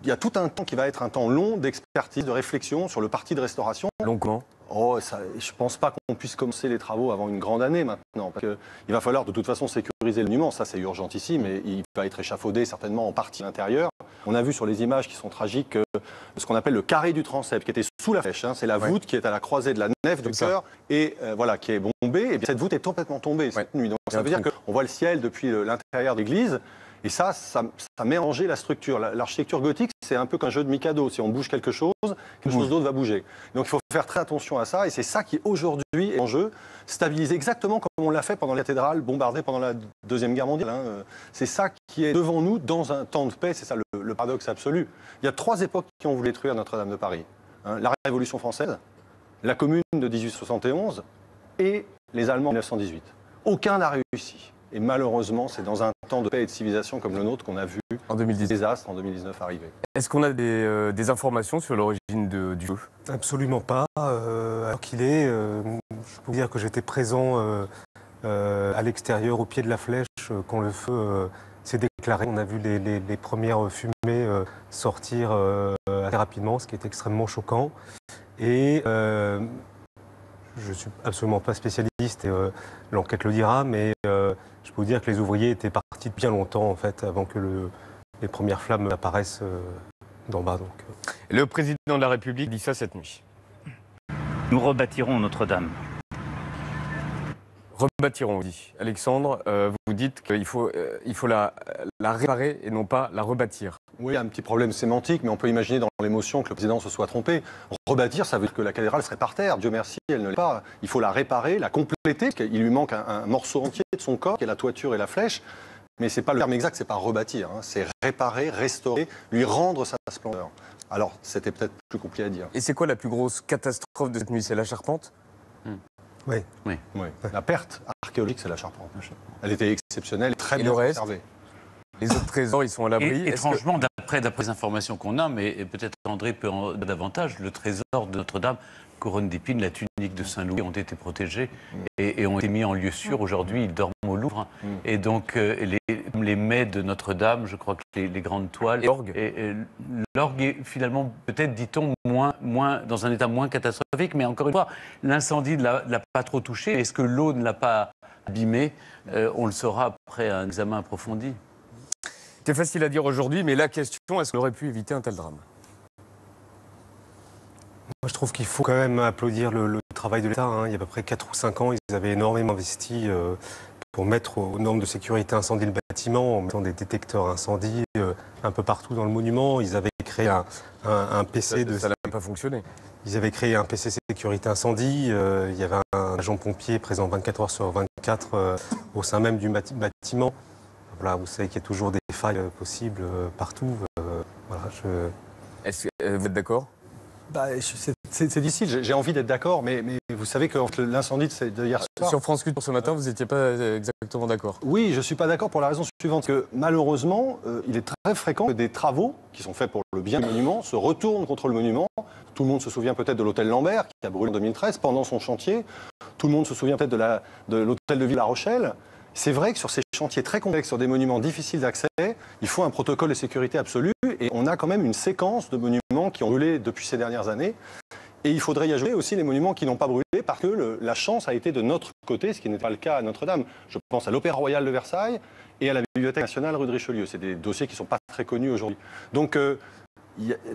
il y a tout un temps qui va être un temps long d'expertise, de réflexion sur le parti de restauration.
Long comment?
Je ne pense pas qu'on puisse commencer les travaux avant une grande année maintenant. Parce qu'il va falloir de toute façon sécuriser le monument. Ça, c'est urgentissime. Et il va être échafaudé certainement en partie à l'intérieur. On a vu sur les images qui sont tragiques ce qu'on appelle le carré du transept, qui était sous la flèche. C'est la voûte qui est à la croisée de la nef du chœur et voilà, qui est bombée. Et bien, cette voûte est complètement tombée cette nuit. Donc ça veut dire qu'on voit le ciel depuis l'intérieur de l'église. Et ça met en danger la structure. L'architecture gothique, c'est un peu qu'un jeu de Mikado. Si on bouge quelque chose d'autre va bouger. Donc il faut faire très attention à ça. Et c'est ça qui, aujourd'hui, est en jeu. Stabiliser exactement comme on l'a fait pendant la cathédrale bombardée pendant la Deuxième Guerre mondiale. C'est ça qui est devant nous dans un temps de paix. C'est ça le paradoxe absolu. Il y a 3 époques qui ont voulu détruire Notre-Dame de Paris. La Révolution française, la Commune de 1871 et les Allemands en 1918. Aucun n'a réussi. Et malheureusement, c'est dans un temps de paix et de civilisation comme le nôtre qu'on a vu
en 2010.
Désastre en 2019 arriver.
Est-ce qu'on a des informations sur l'origine du feu?
Absolument pas. Alors qu'il est, je peux vous dire que j'étais présent à l'extérieur, au pied de la flèche, quand le feu s'est déclaré. On a vu les premières fumées sortir assez rapidement, ce qui est extrêmement choquant. Et je ne suis absolument pas spécialiste, et l'enquête le dira, mais je peux vous dire que les ouvriers étaient partis depuis bien longtemps, en fait, avant que les premières flammes apparaissent d'en bas. Donc.
Le président de la République dit ça cette nuit.
Nous rebâtirons Notre-Dame.
Rebâtirons, dit Alexandre. Vous dites qu'il faut la réparer et non pas la rebâtir.
Oui, il y a un petit problème sémantique, mais on peut imaginer dans l'émotion que le président se soit trompé. Rebâtir, ça veut dire que la cathédrale serait par terre. Dieu merci, elle ne l'est pas. Il faut la réparer, la compléter, parce qu'il lui manque un morceau entier de son corps, qui est la toiture et la flèche. Mais c'est pas le terme exact, c'est pas rebâtir. C'est réparer, restaurer, lui rendre sa splendeur. Alors, c'était peut-être plus compliqué à dire.
Et c'est quoi la plus grosse catastrophe de cette nuit? C'est la charpente?
Oui. La perte archéologique, c'est la charpente. Elle était exceptionnelle et très bien conservée.
Les autres trésors, ils sont à l'abri.
Étrangement, d'après les informations qu'on a, mais peut-être André peut en dire davantage, le trésor de Notre-Dame, couronne d'épines, la tunique de Saint-Louis ont été protégés et ont été mis en lieu sûr. Aujourd'hui, ils dorment au Louvre. Et donc, les mets de Notre-Dame, je crois que les grandes toiles... L'orgue est finalement, peut-être, dit-on, dans un état moins catastrophique. Mais encore une fois, l'incendie ne l'a pas trop touché. Est-ce que l'eau ne l'a pas abîmé? On le saura après un examen approfondi.
C'est facile à dire aujourd'hui, mais la question, est-ce qu'on aurait pu éviter un tel drame?
Moi, je trouve qu'il faut quand même applaudir le travail de l'État. Il y a à peu près 4 ou 5 ans, ils avaient énormément investi pour mettre aux normes de sécurité incendie le bâtiment, en mettant des détecteurs incendie un peu partout dans le monument. Ils avaient créé un PC
Ça n'a pas fonctionné.
Ils avaient créé un PC sécurité incendie. Il y avait un agent pompier présent 24 heures sur 24 au sein même du bâtiment. Voilà, vous savez qu'il y a toujours des failles possibles partout.
Est-ce que vous êtes d'accord?
C'est difficile, j'ai envie d'être d'accord, mais vous savez que l'incendie de hier soir...
Sur France Culture ce matin, vous n'étiez pas exactement d'accord?
Oui, je ne suis pas d'accord pour la raison suivante, que malheureusement, il est très fréquent que des travaux qui sont faits pour le bien du monument se retournent contre le monument. Tout le monde se souvient peut-être de l'hôtel Lambert, qui a brûlé en 2013 pendant son chantier. Tout le monde se souvient peut-être de l'hôtel de ville La Rochelle. C'est vrai que sur ces chantiers très complexes, sur des monuments difficiles d'accès, il faut un protocole de sécurité absolu. Et on a quand même une séquence de monuments qui ont brûlé depuis ces dernières années. Et il faudrait y ajouter aussi les monuments qui n'ont pas brûlé parce que la chance a été de notre côté, ce qui n'est pas le cas à Notre-Dame. Je pense à l'Opéra Royal de Versailles et à la Bibliothèque nationale rue de Richelieu. C'est des dossiers qui ne sont pas très connus aujourd'hui. Donc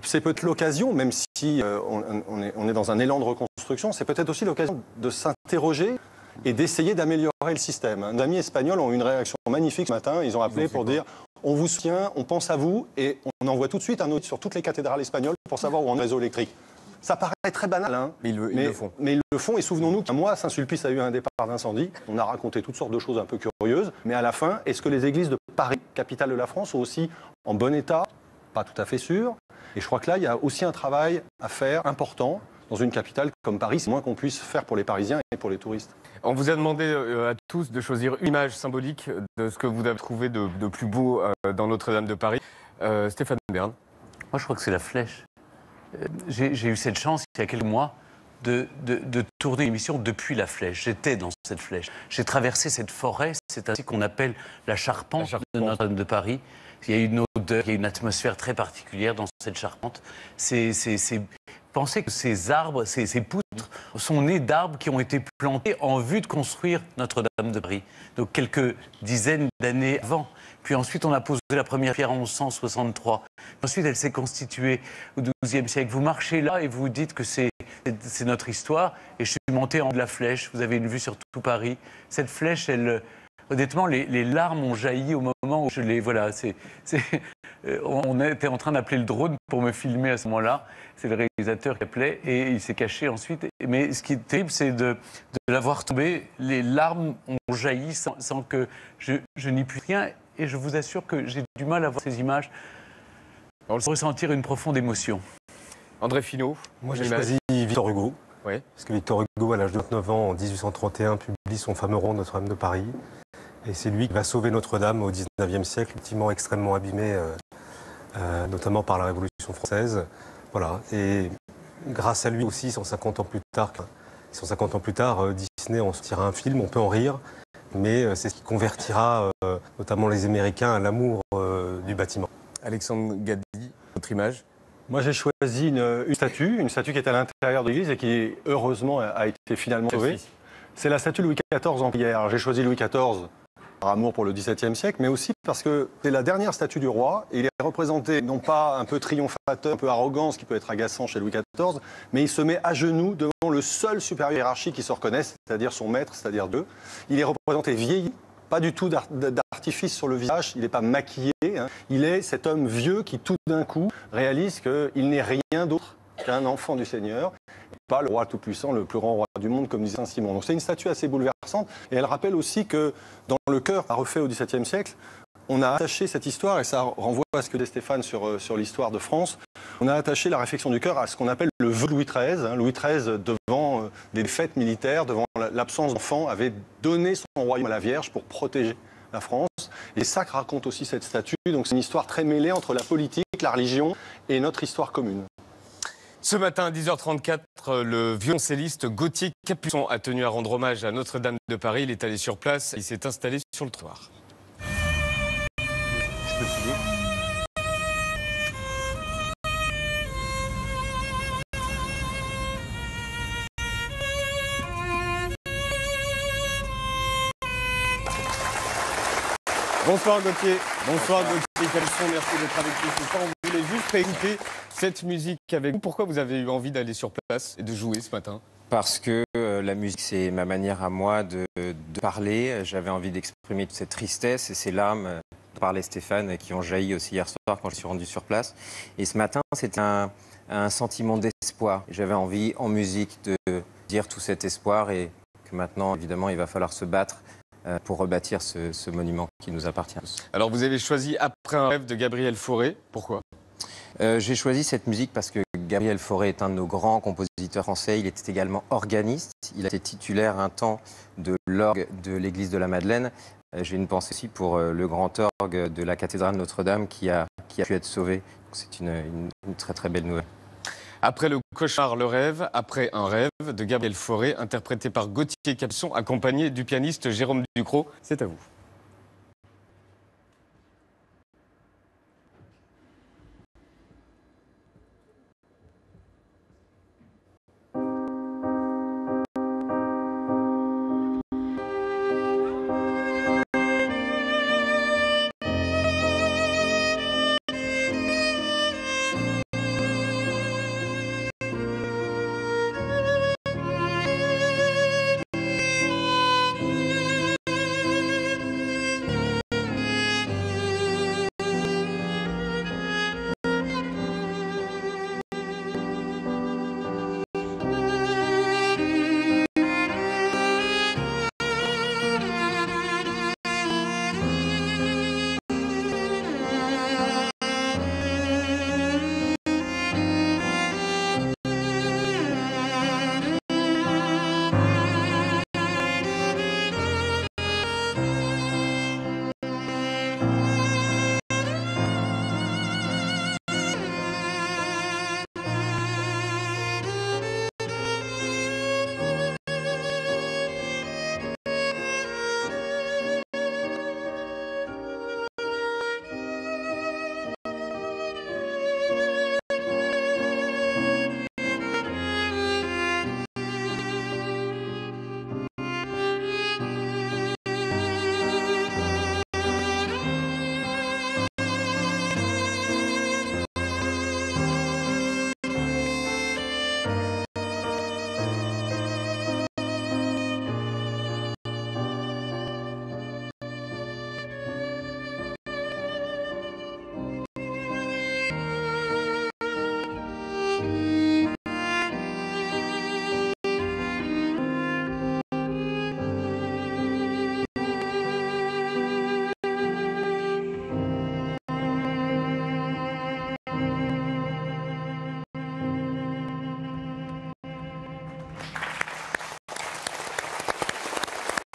c'est peut-être l'occasion, même si on est dans un élan de reconstruction, c'est peut-être aussi l'occasion de s'interroger et d'essayer d'améliorer le système. Nos amis espagnols ont eu une réaction magnifique ce matin. Ils ont appelé pour dire on vous soutient, on pense à vous et on envoie tout de suite un audit sur toutes les cathédrales espagnoles pour savoir où on est le réseau électrique. Ça paraît très banal, hein,
mais ils le font.
Mais ils le font, et souvenons-nous qu'un mois, Saint-Sulpice a eu un départ d'incendie. On a raconté toutes sortes de choses un peu curieuses, mais à la fin, est-ce que les églises de Paris, capitale de la France, sont aussi en bon état? Pas tout à fait sûr. Et je crois que là, il y a aussi un travail à faire important dans une capitale comme Paris. C'est moins qu'on puisse faire pour les Parisiens et pour les touristes.
On vous a demandé à tous de choisir une image symbolique de ce que vous avez trouvé de plus beau dans Notre-Dame de Paris. Stéphane Bern.
Moi, je crois que c'est la flèche. J'ai eu cette chance, il y a quelques mois, de tourner une émission depuis la flèche. J'étais dans cette flèche. J'ai traversé cette forêt, c'est ainsi qu'on appelle la charpente de Notre-Dame de Paris. Il y a une odeur, il y a une atmosphère très particulière dans cette charpente. Pensez que ces arbres, ces poutres, sont nés d'arbres qui ont été plantés en vue de construire Notre-Dame de Paris. Donc quelques dizaines d'années avant. Puis ensuite, on a posé la première pierre en 1163. Ensuite, elle s'est constituée au XIIe siècle. Vous marchez là et vous dites que c'est notre histoire. Et je suis monté en haut de la flèche. Vous avez une vue sur tout Paris. Cette flèche, honnêtement, les larmes ont jailli au moment où je les... Voilà, on était en train d'appeler le drone pour me filmer à ce moment-là. C'est le réalisateur qui appelait et il s'est caché ensuite. Mais ce qui est terrible, c'est de l'avoir tombé. Les larmes ont jailli sans que je n'y puisse rien. Et je vous assure que j'ai du mal à voir ces images, à ressentir une profonde émotion.
André Finot.
Moi, j'ai choisi Victor Hugo. Oui. Parce que Victor Hugo, à l'âge de 29 ans, en 1831, publie son fameux roman Notre-Dame de Paris. Et c'est lui qui va sauver Notre-Dame au XIXe siècle, effectivement extrêmement abîmé, notamment par la Révolution française. Voilà. Et grâce à lui aussi, 150 ans plus tard, Disney en sortira un film, on peut en rire. Mais c'est ce qui convertira notamment les Américains à l'amour du bâtiment.
Alexandre Gadi, votre image?
Moi, j'ai choisi une statue qui est à l'intérieur de l'église et qui, heureusement, a été finalement sauvée. C'est la statue de Louis XIV en prière. J'ai choisi Louis XIV par amour pour le XVIIe siècle, mais aussi parce que c'est la dernière statue du roi. Et il est représenté, non pas un peu triomphateur, un peu arrogant, ce qui peut être agaçant chez Louis XIV, mais il se met à genoux devant le seul supérieur hiérarchique qui se reconnaisse, c'est-à-dire son maître, c'est-à-dire Dieu. Il est représenté vieilli, pas du tout d'artifice sur le visage, il n'est pas maquillé. Hein. Il est cet homme vieux qui, tout d'un coup, réalise qu'il n'est rien d'autre qu'un enfant du Seigneur, pas le roi tout-puissant, le plus grand roi du monde, comme disait Saint-Simon. Donc c'est une statue assez bouleversante, et elle rappelle aussi que dans le chœur refait au XVIIe siècle, on a attaché cette histoire, et ça renvoie à ce que dit Stéphane sur l'histoire de France, on a attaché la réflexion du chœur à ce qu'on appelle le vœu de Louis XIII. Hein. Louis XIII, devant des défaites militaires, devant l'absence d'enfants, avait donné son royaume à la Vierge pour protéger la France. Et ça raconte aussi cette statue. Donc c'est une histoire très mêlée entre la politique, la religion et notre histoire commune.
Ce matin, à 10h34, le violoncelliste Gauthier Capuçon a tenu à rendre hommage à Notre-Dame de Paris. Il est allé sur place, il s'est installé sur le trottoir. Je peux filer. Bonsoir Gauthier. Bonsoir Gauthier Capuçon, merci d'être avec nous ce soir. On voulait juste réécouter cette musique avec vous. Pourquoi vous avez eu envie d'aller sur place et de jouer ce matin?
Parce que la musique, c'est ma manière à moi de parler. J'avais envie d'exprimer toute cette tristesse et ces larmes dont parlait Stéphane qui ont jailli aussi hier soir quand je suis rendu sur place. Et ce matin, c'était un sentiment d'espoir. J'avais envie en musique de dire tout cet espoir et que maintenant, évidemment, il va falloir se battre pour rebâtir ce monument qui nous appartient.
Alors vous avez choisi Après un rêve de Gabriel Fauré. Pourquoi?
J'ai choisi cette musique parce que Gabriel Fauré est un de nos grands compositeurs français. Il était également organiste. Il a été titulaire un temps de l'orgue de l'église de la Madeleine. J'ai une pensée aussi pour le grand orgue de la cathédrale Notre-Dame qui a pu être sauvé. C'est une très très belle nouvelle.
Après le cauchemar, le rêve, après un rêve de Gabriel Fauré, interprété par Gauthier Capuçon, accompagné du pianiste Jérôme Ducrot. C'est à vous.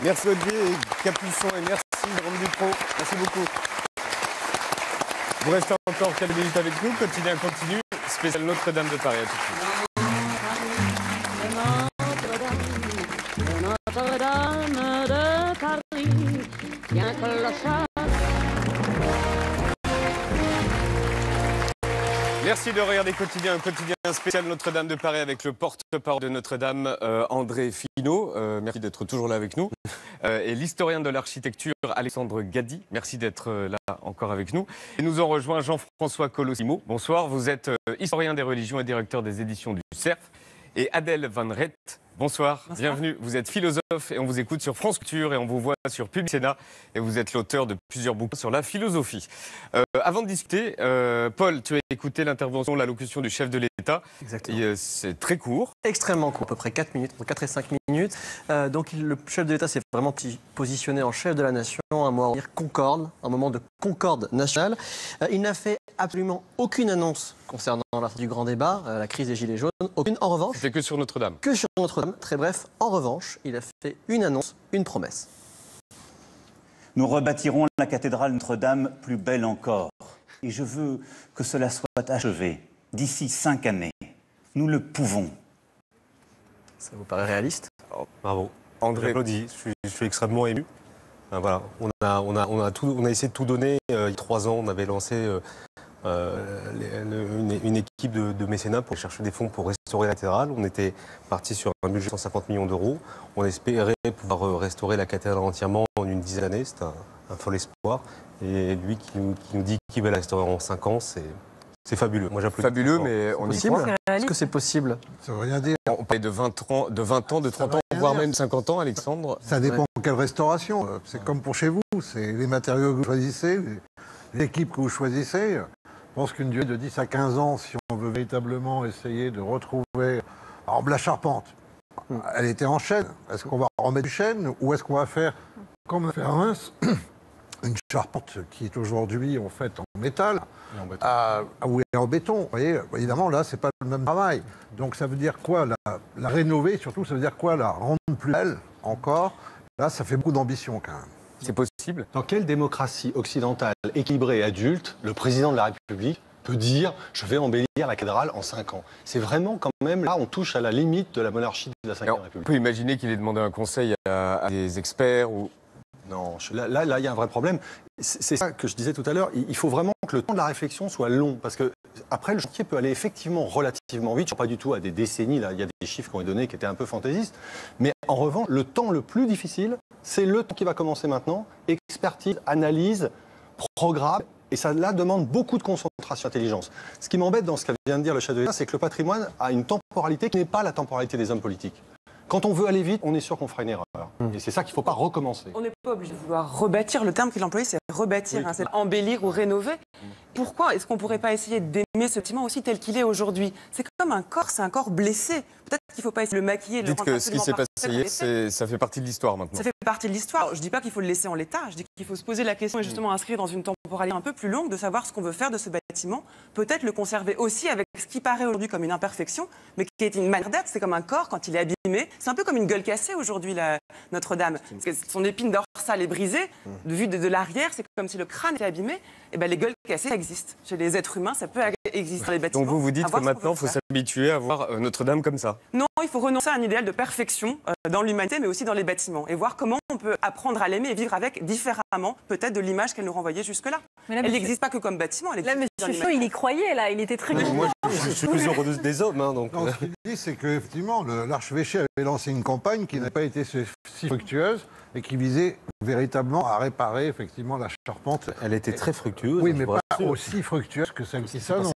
Merci Olivier Capuçon et merci Jérôme Dupro. Merci beaucoup. Vous restez encore quelques minutes avec nous. Quotidien continue. Spécial Notre-Dame de Paris. À tout de suite.
Notre-Dame de Paris, bien clochard.
Merci de regarder Quotidien, un quotidien spécial Notre-Dame de Paris avec le porte-parole de Notre-Dame, André Finot. Merci d'être toujours là avec nous. Et l'historien de l'architecture, Alexandre Gadi. Merci d'être là encore avec nous. Et nous en rejoint Jean-François Colosimo. Bonsoir, vous êtes historien des religions et directeur des éditions du Cerf. Et Adèle Van Rett. Bonsoir, bienvenue. Vous êtes philosophe et on vous écoute sur France Culture et on vous voit sur Public Sénat et vous êtes l'auteur de plusieurs bouquins sur la philosophie. Avant de discuter, Paul, tu as écouté l'intervention, l'allocution du chef de l'État.
Exactement.
C'est très court.
Extrêmement court, à peu près 4 minutes, entre 4 et 5 minutes. Donc le chef de l'État s'est vraiment positionné en chef de la nation, un mot à dire concorde, un moment de concorde nationale. Il n'a fait absolument aucune annonce concernant la du grand débat, la crise des Gilets jaunes. Aucune, en revanche.
C'est que sur Notre-Dame.
Que sur Notre-Dame, très bref. En revanche, il a fait une annonce, une promesse.
Nous rebâtirons la cathédrale Notre-Dame plus belle encore. Et je veux que cela soit achevé d'ici 5 années. Nous le pouvons.
Ça vous paraît réaliste?
Bravo.
André.
J'applaudis, je suis extrêmement ému. Voilà. On a essayé de tout donner. Il y a 3 ans, on avait lancé une équipe de mécénat pour chercher des fonds pour restaurer la cathédrale. On était parti sur un budget de 150 millions d'euros. On espérait pouvoir restaurer la cathédrale entièrement en une dizaine d'années. C'est un fol espoir. Et lui qui nous dit qu'il va la restaurer en 5 ans, c'est fabuleux. Moi, j'applaudis.
Fabuleux, mais on y croit.
Est-ce que c'est possible?
Ça veut rien dire.
On parle de 20 ans, de 30 ans, voire même 50 ans, Alexandre.
Ça dépend de quelle restauration. C'est comme pour chez vous. C'est les matériaux que vous choisissez, les équipes que vous choisissez. Je pense qu'une durée de 10 à 15 ans, si on veut véritablement essayer de retrouver... Par exemple, la charpente, elle était en chêne. Est-ce qu'on va remettre du chêne ou est-ce qu'on va faire, comme faire un une charpente qui est aujourd'hui en fait en métal ou en béton. Vous voyez, évidemment, là, c'est pas le même travail. Donc ça veut dire quoi la rénover, surtout, ça veut dire quoi la rendre plus belle encore. Là, ça fait beaucoup d'ambition quand même.
C'est possible.
Dans quelle démocratie occidentale équilibrée et adulte, le président de la République peut dire « je vais embellir la cathédrale en 5 ans ». C'est vraiment quand même, là, on touche à la limite de la monarchie de la Ve République.
On peut imaginer qu'il ait demandé un conseil à des experts ou...
Non, là, il y a un vrai problème. C'est ça que je disais tout à l'heure. Il faut vraiment que le temps de la réflexion soit long. Parce que après, le chantier peut aller effectivement relativement vite. Je ne suis pas du tout à des décennies. Là, il y a des chiffres qui ont été donnés qui étaient un peu fantaisistes. Mais en revanche, le temps le plus difficile, c'est le temps qui va commencer maintenant. Expertise, analyse, programme. Et ça, là, demande beaucoup de concentration, d'intelligence. Ce qui m'embête dans ce qu'a vient de dire le chef de l'État, c'est que le patrimoine a une temporalité qui n'est pas la temporalité des hommes politiques. Quand on veut aller vite, on est sûr qu'on fera une erreur. Et c'est ça qu'il ne faut pas recommencer.
On n'est pas obligé de vouloir rebâtir. Le terme qu'il emploie, c'est rebâtir, oui, c'est embellir ou rénover. Pourquoi est-ce qu'on ne pourrait pas essayer d'aimer ce bâtiment aussi tel qu'il est aujourd'hui? C'est comme un corps, c'est un corps blessé. Peut-être qu'il ne faut pas essayer de le maquiller.
Dites que ce qui s'est passé hier, ça fait partie de l'histoire maintenant.
Ça fait partie de l'histoire. Je ne dis pas qu'il faut le laisser en l'état. Je dis qu'il faut se poser la question et justement inscrire dans une temporalité un peu plus longue de savoir ce qu'on veut faire de ce bâtiment. Peut-être le conserver aussi avec ce qui paraît aujourd'hui comme une imperfection, mais qui est une manière d'être. C'est comme un corps quand il est abîmé. C'est un peu comme une gueule cassée aujourd'hui, Notre-Dame. Son épine dorsale est brisée. De vue de l'arrière, c'est comme si le crâne était abîmé. Et ben, les gueules cassées, ça existe. Chez les êtres humains, ça peut exister dans les bâtiments.
Donc vous dites que maintenant, il faut s'habituer à voir Notre-Dame comme ça?
Non, il faut renoncer à un idéal de perfection dans l'humanité, mais aussi dans les bâtiments. Et voir comment on peut apprendre à l'aimer et vivre avec différemment, peut-être, de l'image qu'elle nous renvoyait jusque-là. Elle n'existe pas que comme bâtiment. Elle existe
là, M. Fillon, il y croyait, là. Il était très content.
Moi, je suis plus heureux des hommes. Hein, donc.
Non, ce qu'il dit, c'est qu'effectivement, l'archevêché avait lancé une campagne qui n'a pas été si fructueuse et qui visait véritablement à réparer effectivement la charpente.
Elle était très fructueuse.
Oui, mais pas aussi fructueuse que celle qui s'annonce.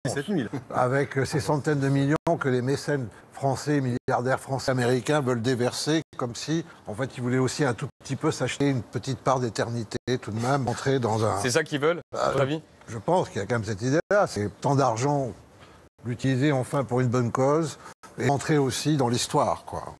Avec ces centaines de millions que les mécènes français, milliardaires français, américains veulent déverser, comme si, en fait, ils voulaient aussi un tout petit peu s'acheter une petite part d'éternité, tout de même, entrer dans un...
C'est ça qu'ils veulent, à votre avis?
Je pense qu'il y a quand même cette idée-là. C'est tant d'argent, l'utiliser enfin pour une bonne cause, et entrer aussi dans l'histoire, quoi.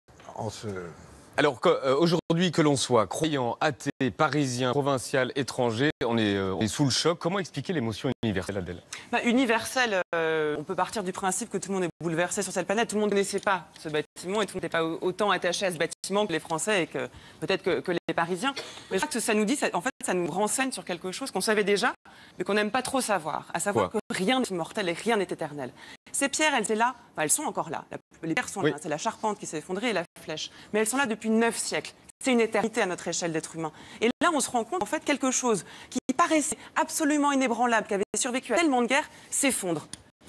Alors qu'aujourd'hui, que l'on soit croyant, athée, parisien, provincial, étranger, on est sous le choc. Comment expliquer l'émotion universelle, Adèle?
Universelle, on peut partir du principe que tout le monde est bouleversé sur cette planète. Tout le monde ne connaissait pas ce bâtiment et tout le monde n'était pas autant attaché à ce bâtiment que les Français et que peut-être que les Parisiens. Mais je crois que ça nous dit, en fait, ça nous renseigne sur quelque chose qu'on savait déjà, mais qu'on n'aime pas trop savoir. À savoir que rien n'est immortel et rien n'est éternel. Ces pierres, elles étaient là, enfin, elles sont encore là. Les pierres sont là, c'est la charpente qui s'est effondrée et la flèche. Mais elles sont là depuis 9 siècles. C'est une éternité à notre échelle d'être humain. Et là, on se rend compte, en fait, quelque chose qui paraissait absolument inébranlable, qui avait survécu à tellement de guerres, s'effondre.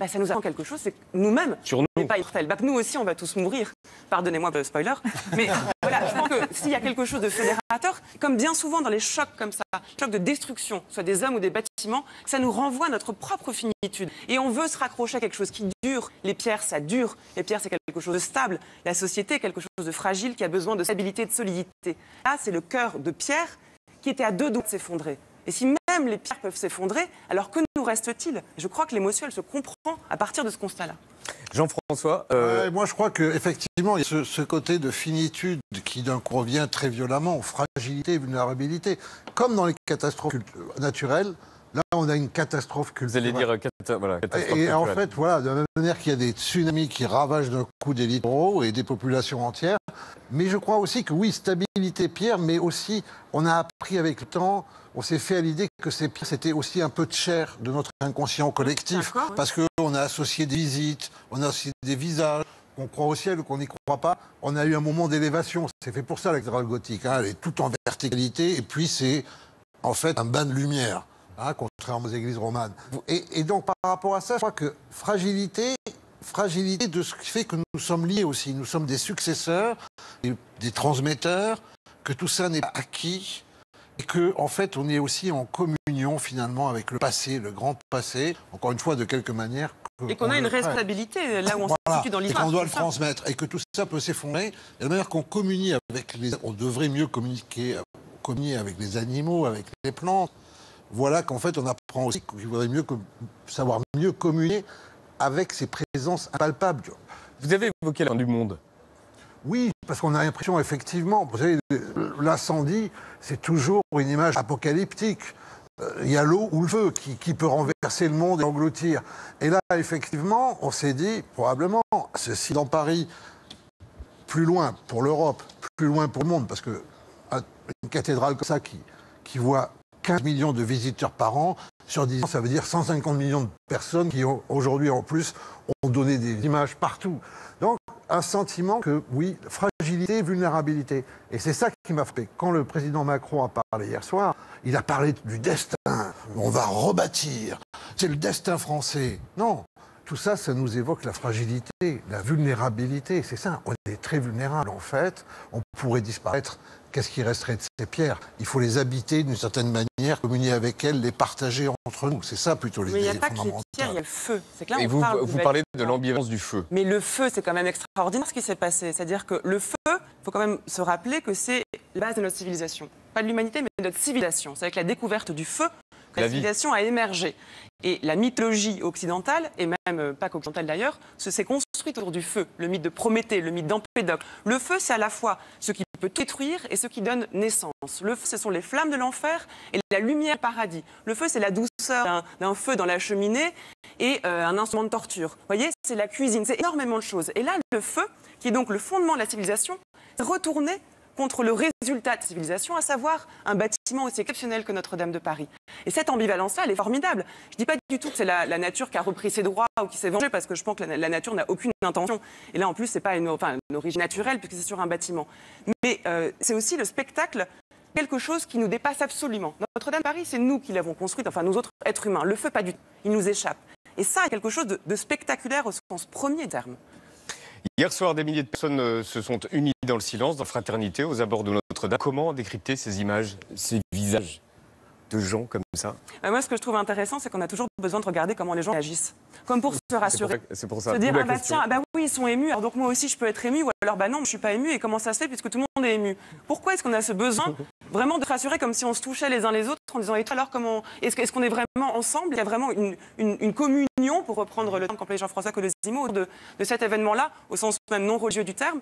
Ça nous apprend quelque chose, c'est que nous-mêmes, on n'est pas immortels. Que nous aussi, on va tous mourir. Pardonnez-moi le spoiler. Mais voilà, je pense que s'il y a quelque chose de fédérateur, comme bien souvent dans les chocs comme ça, chocs de destruction, soit des hommes ou des bâtiments, ça nous renvoie à notre propre finitude. Et on veut se raccrocher à quelque chose qui dure. Les pierres, ça dure. Les pierres, c'est quelque chose de stable. La société est quelque chose de fragile qui a besoin de stabilité et de solidité. Là, c'est le cœur de pierre qui était à deux doigts de s'effondrer. Et si même les pierres peuvent s'effondrer, alors que nous reste-t-il? Je crois que l'émotion, elle se comprend à partir de ce constat-là.
Jean-François
Moi, je crois qu'effectivement, il y a ce côté de finitude qui, d'un coup, revient très violemment, fragilité, vulnérabilité. Comme dans les catastrophes naturelles, là, on a une catastrophe culturelle.
Vous allez dire catastrophe
et en
culturelle.
fait, voilà, de la même manière qu'il y a des tsunamis qui ravagent d'un coup des littoraux et des populations entières. Mais je crois aussi que oui, stabilité pierre, mais aussi, on a appris avec le temps, on s'est fait à l'idée que ces pierres, c'était aussi un peu de chair de notre inconscient collectif. Parce qu'on a associé des visites, on a associé des visages, qu'on croit au ciel ou qu'on n'y croit pas. On a eu un moment d'élévation. C'est fait pour ça, la cathédrale gothique. Elle est toute en verticalité. Et puis, c'est en fait un bain de lumière. Contrairement aux églises romanes. Et donc, par rapport à ça, je crois que fragilité de ce qui fait que nous sommes liés aussi. Nous sommes des successeurs, des transmetteurs, que tout ça n'est pas acquis, et que, en fait, on est aussi en communion, finalement, avec le passé, le grand passé, encore une fois, de quelque manière.
Et qu'on a une responsabilité, là où on se situe dans l'histoire.
Et qu'on doit le transmettre, et que tout ça peut s'effondrer. Et de la manière qu'on communie avec les... On devrait mieux communiquer avec les animaux, avec les plantes. Voilà qu'en fait, on apprend aussi qu'il faudrait savoir mieux communier avec ces présences impalpables.
Vous avez évoqué la fin du monde.
Oui, parce qu'on a l'impression, effectivement, vous savez, l'incendie, c'est toujours une image apocalyptique. Il y a l'eau ou le feu qui peut renverser le monde et l'engloutir. Et là, effectivement, on s'est dit, probablement, ceci dans Paris, plus loin pour l'Europe, plus loin pour le monde, parce que une cathédrale comme ça qui voit 15 millions de visiteurs par an, sur 10 ans, ça veut dire 150 millions de personnes qui, aujourd'hui, en plus, ont donné des images partout. Donc, un sentiment que, oui, fragilité, vulnérabilité. Et c'est ça qui m'a frappé. Quand le président Macron a parlé hier soir, il a parlé du destin. On va rebâtir. C'est le destin français. Non. Tout ça, ça nous évoque la fragilité, la vulnérabilité. C'est ça. On est très vulnérable, en fait. On pourrait disparaître. Qu'est-ce qui resterait de ces pierres? Il faut les habiter d'une certaine manière, communier avec elles, les partager entre nous. C'est ça plutôt l'idée fondamentale.
Mais il n'y a pas que les pierres, il y a le feu. C'est que là,
Et
vous
parlez de l'ambivalence du feu.
Mais le feu, c'est quand même extraordinaire ce qui s'est passé. C'est-à-dire que le feu, il faut quand même se rappeler que c'est la base de notre civilisation. Pas de l'humanité, mais de notre civilisation. C'est avec la découverte du feu que la civilisation a émergé. Et la mythologie occidentale, et même pas qu'occidentale d'ailleurs, s'est construite autour du feu. Le mythe de Prométhée, le mythe d'Empédocle. Le feu, c'est à la fois ce qui peut tout détruire et ce qui donne naissance. Le feu, ce sont les flammes de l'enfer et la lumière du paradis. Le feu, c'est la douceur d'un feu dans la cheminée et un instrument de torture. Vous voyez, c'est la cuisine, c'est énormément de choses. Et là, le feu, qui est donc le fondement de la civilisation, est retourné contre le résultat de la civilisation, à savoir un bâtiment aussi exceptionnel que Notre-Dame de Paris. Et cette ambivalence-là, elle est formidable. Je ne dis pas du tout que c'est la nature qui a repris ses droits ou qui s'est vengée, parce que je pense que la nature n'a aucune intention. Et là, en plus, ce n'est pas une origine naturelle, puisque c'est sur un bâtiment. Mais c'est aussi le spectacle, quelque chose qui nous dépasse absolument. Notre-Dame de Paris, c'est nous qui l'avons construite, enfin nous autres êtres humains. Le feu, pas du tout. Il nous échappe. Et ça, est quelque chose de spectaculaire au sens premier du terme.
Hier soir, des milliers de personnes se sont unies dans le silence, dans la fraternité, aux abords de Notre-Dame. Comment décrypter ces images, ces visages de gens comme ça?
Moi, ce que je trouve intéressant, c'est qu'on a toujours besoin de regarder comment les gens agissent. Comme pour se rassurer.
C'est pour ça.
Se dire, tiens, oui, ils sont émus, alors donc moi aussi je peux être ému, ou alors non, je ne suis pas ému, et comment ça se fait puisque tout le monde est ému? Pourquoi est-ce qu'on a ce besoin vraiment de se rassurer comme si on se touchait les uns les autres en disant, et toi alors comment est-ce qu'on est vraiment ensemble? Il y a vraiment une communion, pour reprendre le terme qu'employait Jean-François Colosimo, de cet événement-là, au sens même non religieux du terme.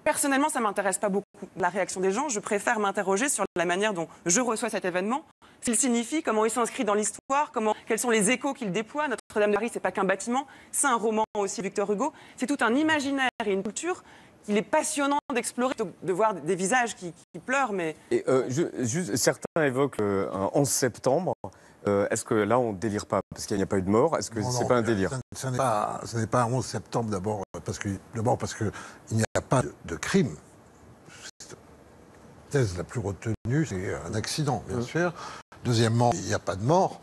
Personnellement, ça ne m'intéresse pas beaucoup la réaction des gens. Je préfère m'interroger sur la manière dont je reçois cet événement, ce qu'il signifie, comment il s'inscrit dans l'histoire, quels sont les échos qu'il déploie. Notre-Dame de Paris, ce n'est pas qu'un bâtiment, c'est un roman aussi, Victor Hugo. C'est tout un imaginaire et une culture qu'il est passionnant d'explorer, de voir des visages qui pleurent. Mais...
Et, certains évoquent un 11 septembre. Est-ce que là, on ne délire pas parce qu'il n'y a pas eu de mort? Est-ce que ce n'est pas un délire?
Ce n'est pas un 11 septembre d'abord parce qu'il n'y a pas de crime. La thèse la plus retenue, c'est un accident, bien sûr. Deuxièmement, il n'y a pas de mort.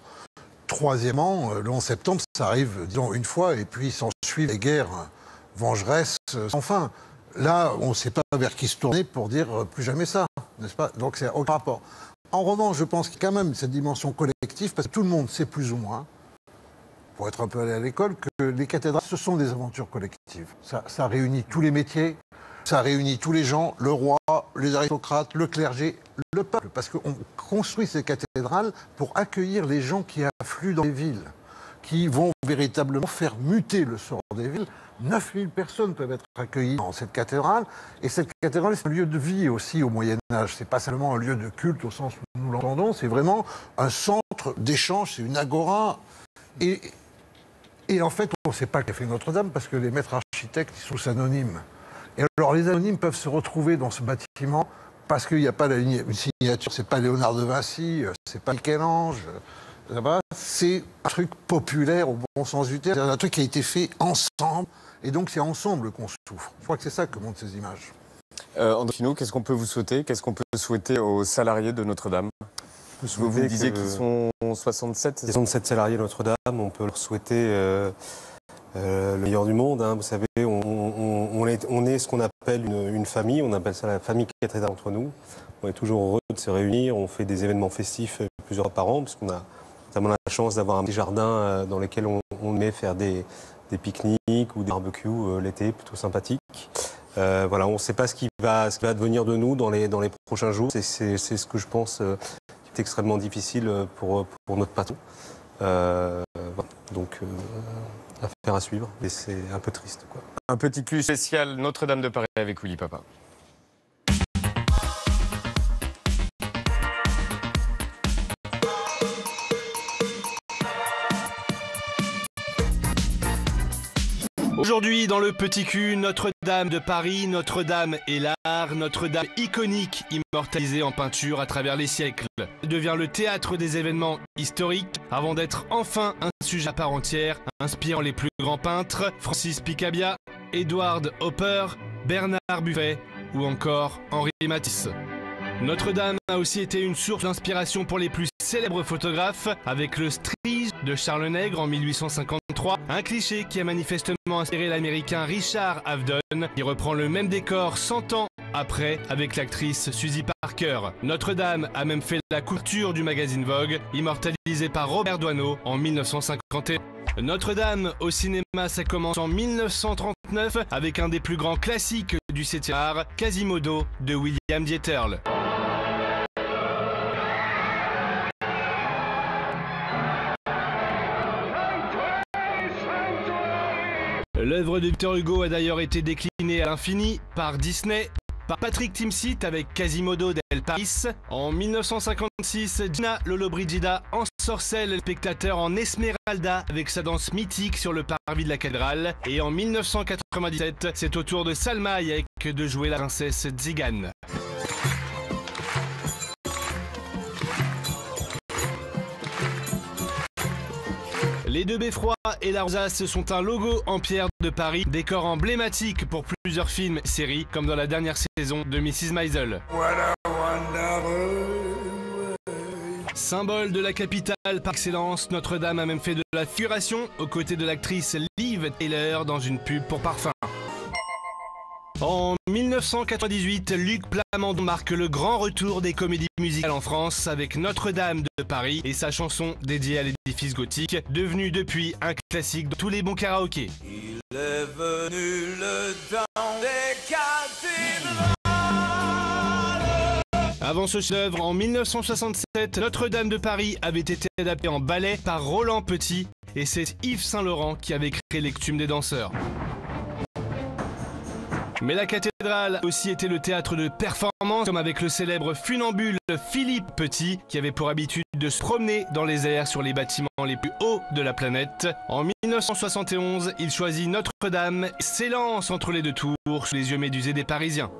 Troisièmement, le 11 septembre, ça arrive, disons, une fois, et puis s'ensuivent les guerres vengeresses sans fin. Là, on ne sait pas vers qui se tourner pour dire plus jamais ça, n'est-ce pas? Donc c'est aucun rapport. En revanche, je pense qu'il y a quand même cette dimension collective, parce que tout le monde sait plus ou moins, pour être un peu allé à l'école, que les cathédrales, ce sont des aventures collectives. Ça réunit tous les métiers, ça réunit tous les gens, le roi, les aristocrates, le clergé, le peuple, parce qu'on construit ces cathédrales pour accueillir les gens qui affluent dans les villes, qui vont véritablement faire muter le sort des villes. 9000 personnes peuvent être accueillies dans cette cathédrale. Et cette cathédrale, c'est un lieu de vie aussi au Moyen-Âge. C'est pas seulement un lieu de culte au sens où nous l'entendons, c'est vraiment un centre d'échange, c'est une agora. Et en fait, on ne sait pas qu'a fait Notre-Dame parce que les maîtres architectes, ils sont tous anonymes. Et alors, les anonymes peuvent se retrouver dans ce bâtiment parce qu'il n'y a pas une signature. C'est pas Léonard de Vinci, c'est pas Michel-Ange. C'est un truc populaire au bon sens du terme, c'est un truc qui a été fait ensemble, et donc c'est ensemble qu'on souffre. Je crois que c'est ça que montrent ces images.
André Finot, qu'est-ce qu'on peut vous souhaiter? Qu'est-ce qu'on peut souhaiter aux salariés de Notre-Dame? Vous disiez qu'ils sont 67?
67 salariés de Notre-Dame, on peut leur souhaiter le meilleur du monde. Hein. Vous savez, on est ce qu'on appelle une famille, on appelle ça la famille cathédrale entre nous. On est toujours heureux de se réunir, on fait des événements festifs plusieurs fois par an, parce qu'on a notamment la chance d'avoir un petit jardin dans lequel on aime faire des pique-niques ou des barbecues l'été, plutôt sympathiques. Voilà, on ne sait pas ce qui va devenir de nous dans les prochains jours. C'est ce que je pense qui est extrêmement difficile pour notre patron. Voilà. Donc, affaire à suivre, mais c'est un peu triste, quoi.
Un petit plus spécial Notre-Dame de Paris avec Willy Papa.
Aujourd'hui, dans le Petit Cul, Notre-Dame de Paris, Notre-Dame et l'art, Notre-Dame iconique, immortalisée en peinture à travers les siècles. Elle devient le théâtre des événements historiques, avant d'être enfin un sujet à part entière, inspirant les plus grands peintres, Francis Picabia, Edward Hopper, Bernard Buffet ou encore Henri Matisse. Notre-Dame a aussi été une source d'inspiration pour les plus célèbres photographes, avec le Strige de Charles Nègre en 1853, un cliché qui a manifestement inspiré l'américain Richard Avedon, qui reprend le même décor 100 ans après avec l'actrice Suzy Parker. Notre-Dame a même fait la couverture du magazine Vogue, immortalisée par Robert Doisneau en 1951. Notre-Dame au cinéma, ça commence en 1939 avec un des plus grands classiques du 7e art, Quasimodo de William Dieterle. L'œuvre de Victor Hugo a d'ailleurs été déclinée à l'infini par Disney, par Patrick Timsit avec Quasimodo del Paris. En 1956, Gina Lollobrigida ensorcelle le spectateur en Esmeralda avec sa danse mythique sur le parvis de la cathédrale. Et en 1997, c'est au tour de Salma Hayek de jouer la princesse Tzigane. Les deux beffrois et la rosace sont un logo en pierre de Paris, décor emblématique pour plusieurs films et séries, comme dans la dernière saison de Mrs. Maisel. Symbole de la capitale par excellence, Notre-Dame a même fait de la figuration aux côtés de l'actrice Liv Tyler dans une pub pour parfum. En 1998, Luc Plamondon marque le grand retour des comédies musicales en France avec Notre-Dame de Paris et sa chanson dédiée à l'édifice gothique, devenue depuis un classique dans tous les bons karaokés. Il est venu le temps des cathédrales. Avant ce chef-d'œuvre, en 1967, Notre-Dame de Paris avait été adaptée en ballet par Roland Petit et c'est Yves Saint-Laurent qui avait créé les costumes des danseurs. Mais la cathédrale a aussi été le théâtre de performances, comme avec le célèbre funambule Philippe Petit, qui avait pour habitude de se promener dans les airs sur les bâtiments les plus hauts de la planète. En 1971, il choisit Notre-Dame et s'élance entre les deux tours sous les yeux médusés des Parisiens.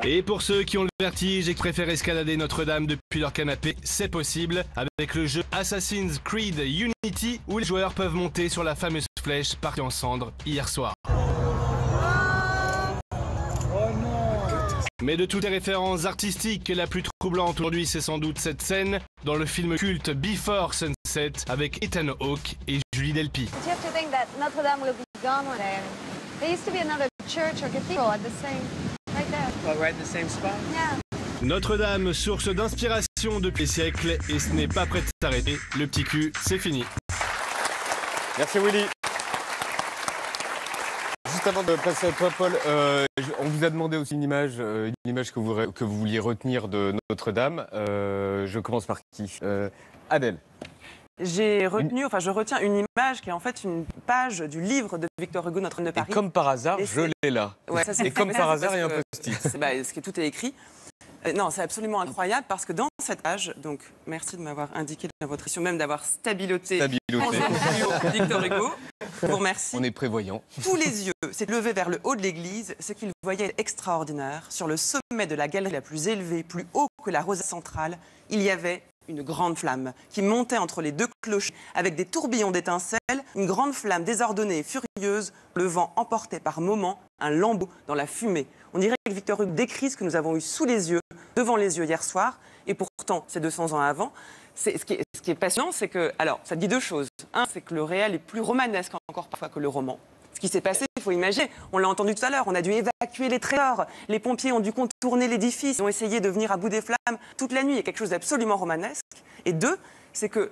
Et pour ceux qui ont le vertige et qui préfèrent escalader Notre-Dame depuis leur canapé, c'est possible avec le jeu Assassin's Creed Unity où les joueurs peuvent monter sur la fameuse flèche partie en cendres hier soir. Mais de toutes les références artistiques, la plus troublante aujourd'hui, c'est sans doute cette scène dans le film culte Before Sunset avec Ethan Hawke et Julie Delpy.
You have to think that Notre Dame will be gone one day. There used to be another church or cathedral at the same, right there.
Oh, right in the same spot?
Yeah.
Notre-Dame, source d'inspiration depuis des siècles, et ce n'est pas prêt de s'arrêter. Le petit cul, c'est fini.
Merci Willy. Juste avant de passer à toi, Paul, on vous a demandé aussi une image que vous vouliez retenir de Notre-Dame. Je commence par qui Adèle.
Je retiens une image qui est en fait une page du livre de Victor Hugo, Notre-Dame de Paris.
Et comme par hasard, je l'ai là.
Ouais, ça,
et comme par hasard, il y a un post-it.
Tout est écrit. Non, c'est absolument incroyable parce que dans cette page, donc merci de m'avoir indiqué dans votre émission, même d'avoir stabiloté. Victor Hugo. Je vous remercie.
On est prévoyant.
Tous les yeux s'est levé vers le haut de l'église, ce qu'ils voyaient extraordinaire. Sur le sommet de la galerie la plus élevée, plus haut que la rosette centrale, il y avait une grande flamme qui montait entre les deux clochers avec des tourbillons d'étincelles, une grande flamme désordonnée et furieuse, le vent emportait par moments un lambeau dans la fumée. On dirait que Victor Hugo décrit ce que nous avons eu sous les yeux, devant les yeux hier soir, et pourtant, c'est 200 ans avant. Ce qui est passionnant, c'est que, alors, ça dit deux choses. Un, c'est que le réel est plus romanesque encore parfois que le roman. Ce qui s'est passé, il faut imaginer, on l'a entendu tout à l'heure, on a dû évacuer les trésors, les pompiers ont dû contourner l'édifice, ils ont essayé de venir à bout des flammes toute la nuit, il y a quelque chose d'absolument romanesque. Et deux, c'est que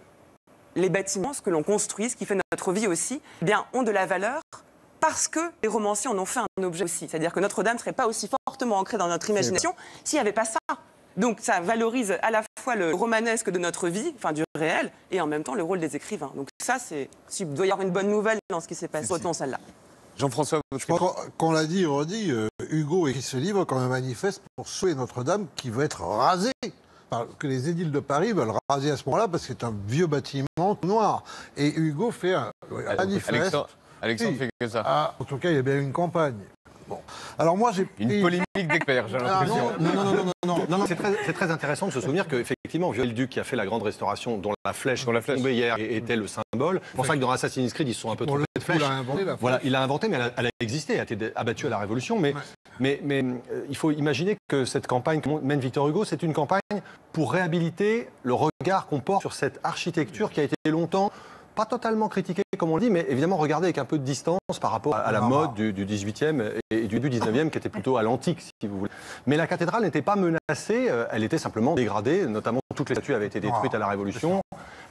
les bâtiments, ce que l'on construit, ce qui fait notre vie aussi, eh bien, ont de la valeur parce que les romanciers en ont fait un objet aussi. C'est-à-dire que Notre-Dame ne serait pas aussi fortement ancrée dans notre imagination s'il n'y avait pas ça. Donc ça valorise à la fois le romanesque de notre vie, enfin du réel, et en même temps le rôle des écrivains. Donc ça, il doit y avoir une bonne nouvelle dans ce qui s'est passé. Retenons celle-là.
Jean-François,
je pense qu'on l'a dit et redit, Hugo écrit ce livre comme un manifeste pour sauver Notre-Dame qui veut être rasée. Que les édiles de Paris veulent raser à ce moment-là parce que c'est un vieux bâtiment noir. Et Hugo fait un manifeste.
Alexandre fait que ça.
En tout cas, il y a bien une campagne. Bon. Alors moi, j'ai
une polémique d'experts, j'ai l'impression.
Non, c'est très intéressant de se souvenir qu'effectivement, Viollet-le-Duc qui a fait la grande restauration, dont la flèche tombée hier était le symbole. C'est pour ça que dans Assassin's Creed, ils se sont un peu trompés de flèche.
Il a inventé la flèche.
Voilà, il l'a inventé, mais elle a existé, elle a été abattue à la Révolution. Mais il faut imaginer que cette campagne que mène Victor Hugo, c'est une campagne pour réhabiliter le regard qu'on porte sur cette architecture qui a été longtemps pas totalement critiquée, comme on le dit, mais évidemment regardée avec un peu de distance par rapport à la mode du 18e et du 19e, qui était plutôt à l'antique, si vous voulez. Mais la cathédrale n'était pas menacée, elle était simplement dégradée, notamment toutes les statues avaient été détruites à la Révolution,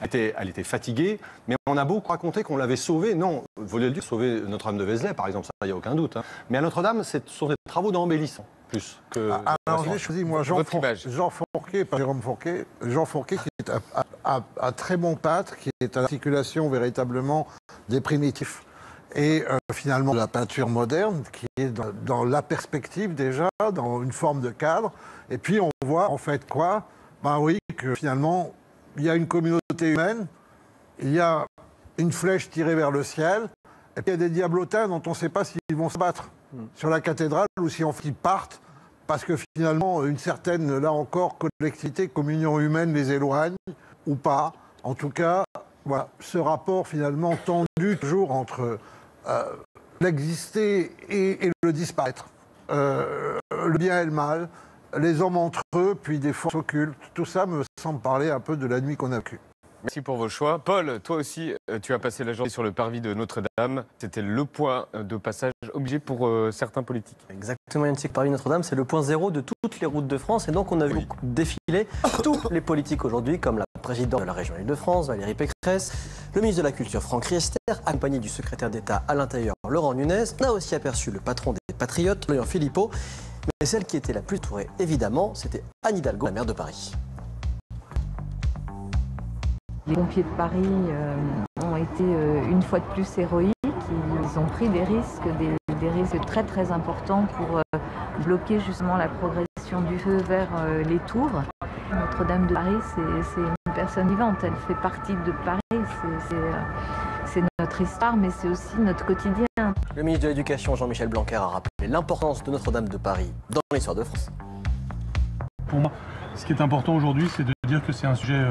elle était fatiguée, mais on a beaucoup raconté qu'on l'avait sauvée. Non, Viollet-le-Duc sauver Notre-Dame de Vézelay, par exemple, ça, il n'y a aucun doute. Hein. Mais à Notre-Dame, ce sont des travaux d'embellissement. Plus que
alors j'ai choisi moi Jean Fourquet, pas Jérôme Fourquet, Jean Fourquet qui est un très bon peintre, qui est à l'articulation véritablement des primitifs et finalement de la peinture moderne, qui est dans la perspective déjà, dans une forme de cadre. Et puis on voit en fait quoi? Ben oui, que finalement il y a une communauté humaine, il y a une flèche tirée vers le ciel, et puis il y a des diablotins dont on ne sait pas s'ils vont se battre sur la cathédrale ou si ils partent, parce que finalement, une certaine, là encore, collectivité, communion humaine les éloigne, ou pas. En tout cas, voilà, ce rapport finalement tendu toujours entre l'exister et le disparaître, le bien et le mal, les hommes entre eux, puis des forces occultes. Tout ça me semble parler un peu de la nuit qu'on a vécue.
Merci pour vos choix. Paul, toi aussi, tu as passé la journée sur le parvis de Notre-Dame. C'était le point de passage obligé pour certains politiques.
Exactement, Yannick, parvis Notre-Dame, c'est le point zéro de toutes les routes de France. Et donc, on a vu défiler tous les politiques aujourd'hui, comme la présidente de la région Île-de-France, Valérie Pécresse, le ministre de la Culture, Franck Riester, accompagné du secrétaire d'État à l'Intérieur, Laurent Nunez. On a aussi aperçu le patron des Patriotes, Léon Philippot. Mais celle qui était la plus tourée, évidemment, c'était Anne Hidalgo, la maire de Paris.
Les pompiers de Paris ont été une fois de plus héroïques. Ils ont pris des risques, des risques très très importants pour bloquer justement la progression du feu vers les tours. Notre-Dame de Paris, c'est une personne vivante, elle fait partie de Paris, c'est notre histoire, mais c'est aussi notre quotidien.
Le ministre de l'Éducation, Jean-Michel Blanquer, a rappelé l'importance de Notre-Dame de Paris dans l'histoire de France.
Pour moi, ce qui est important aujourd'hui, c'est de dire que c'est un sujet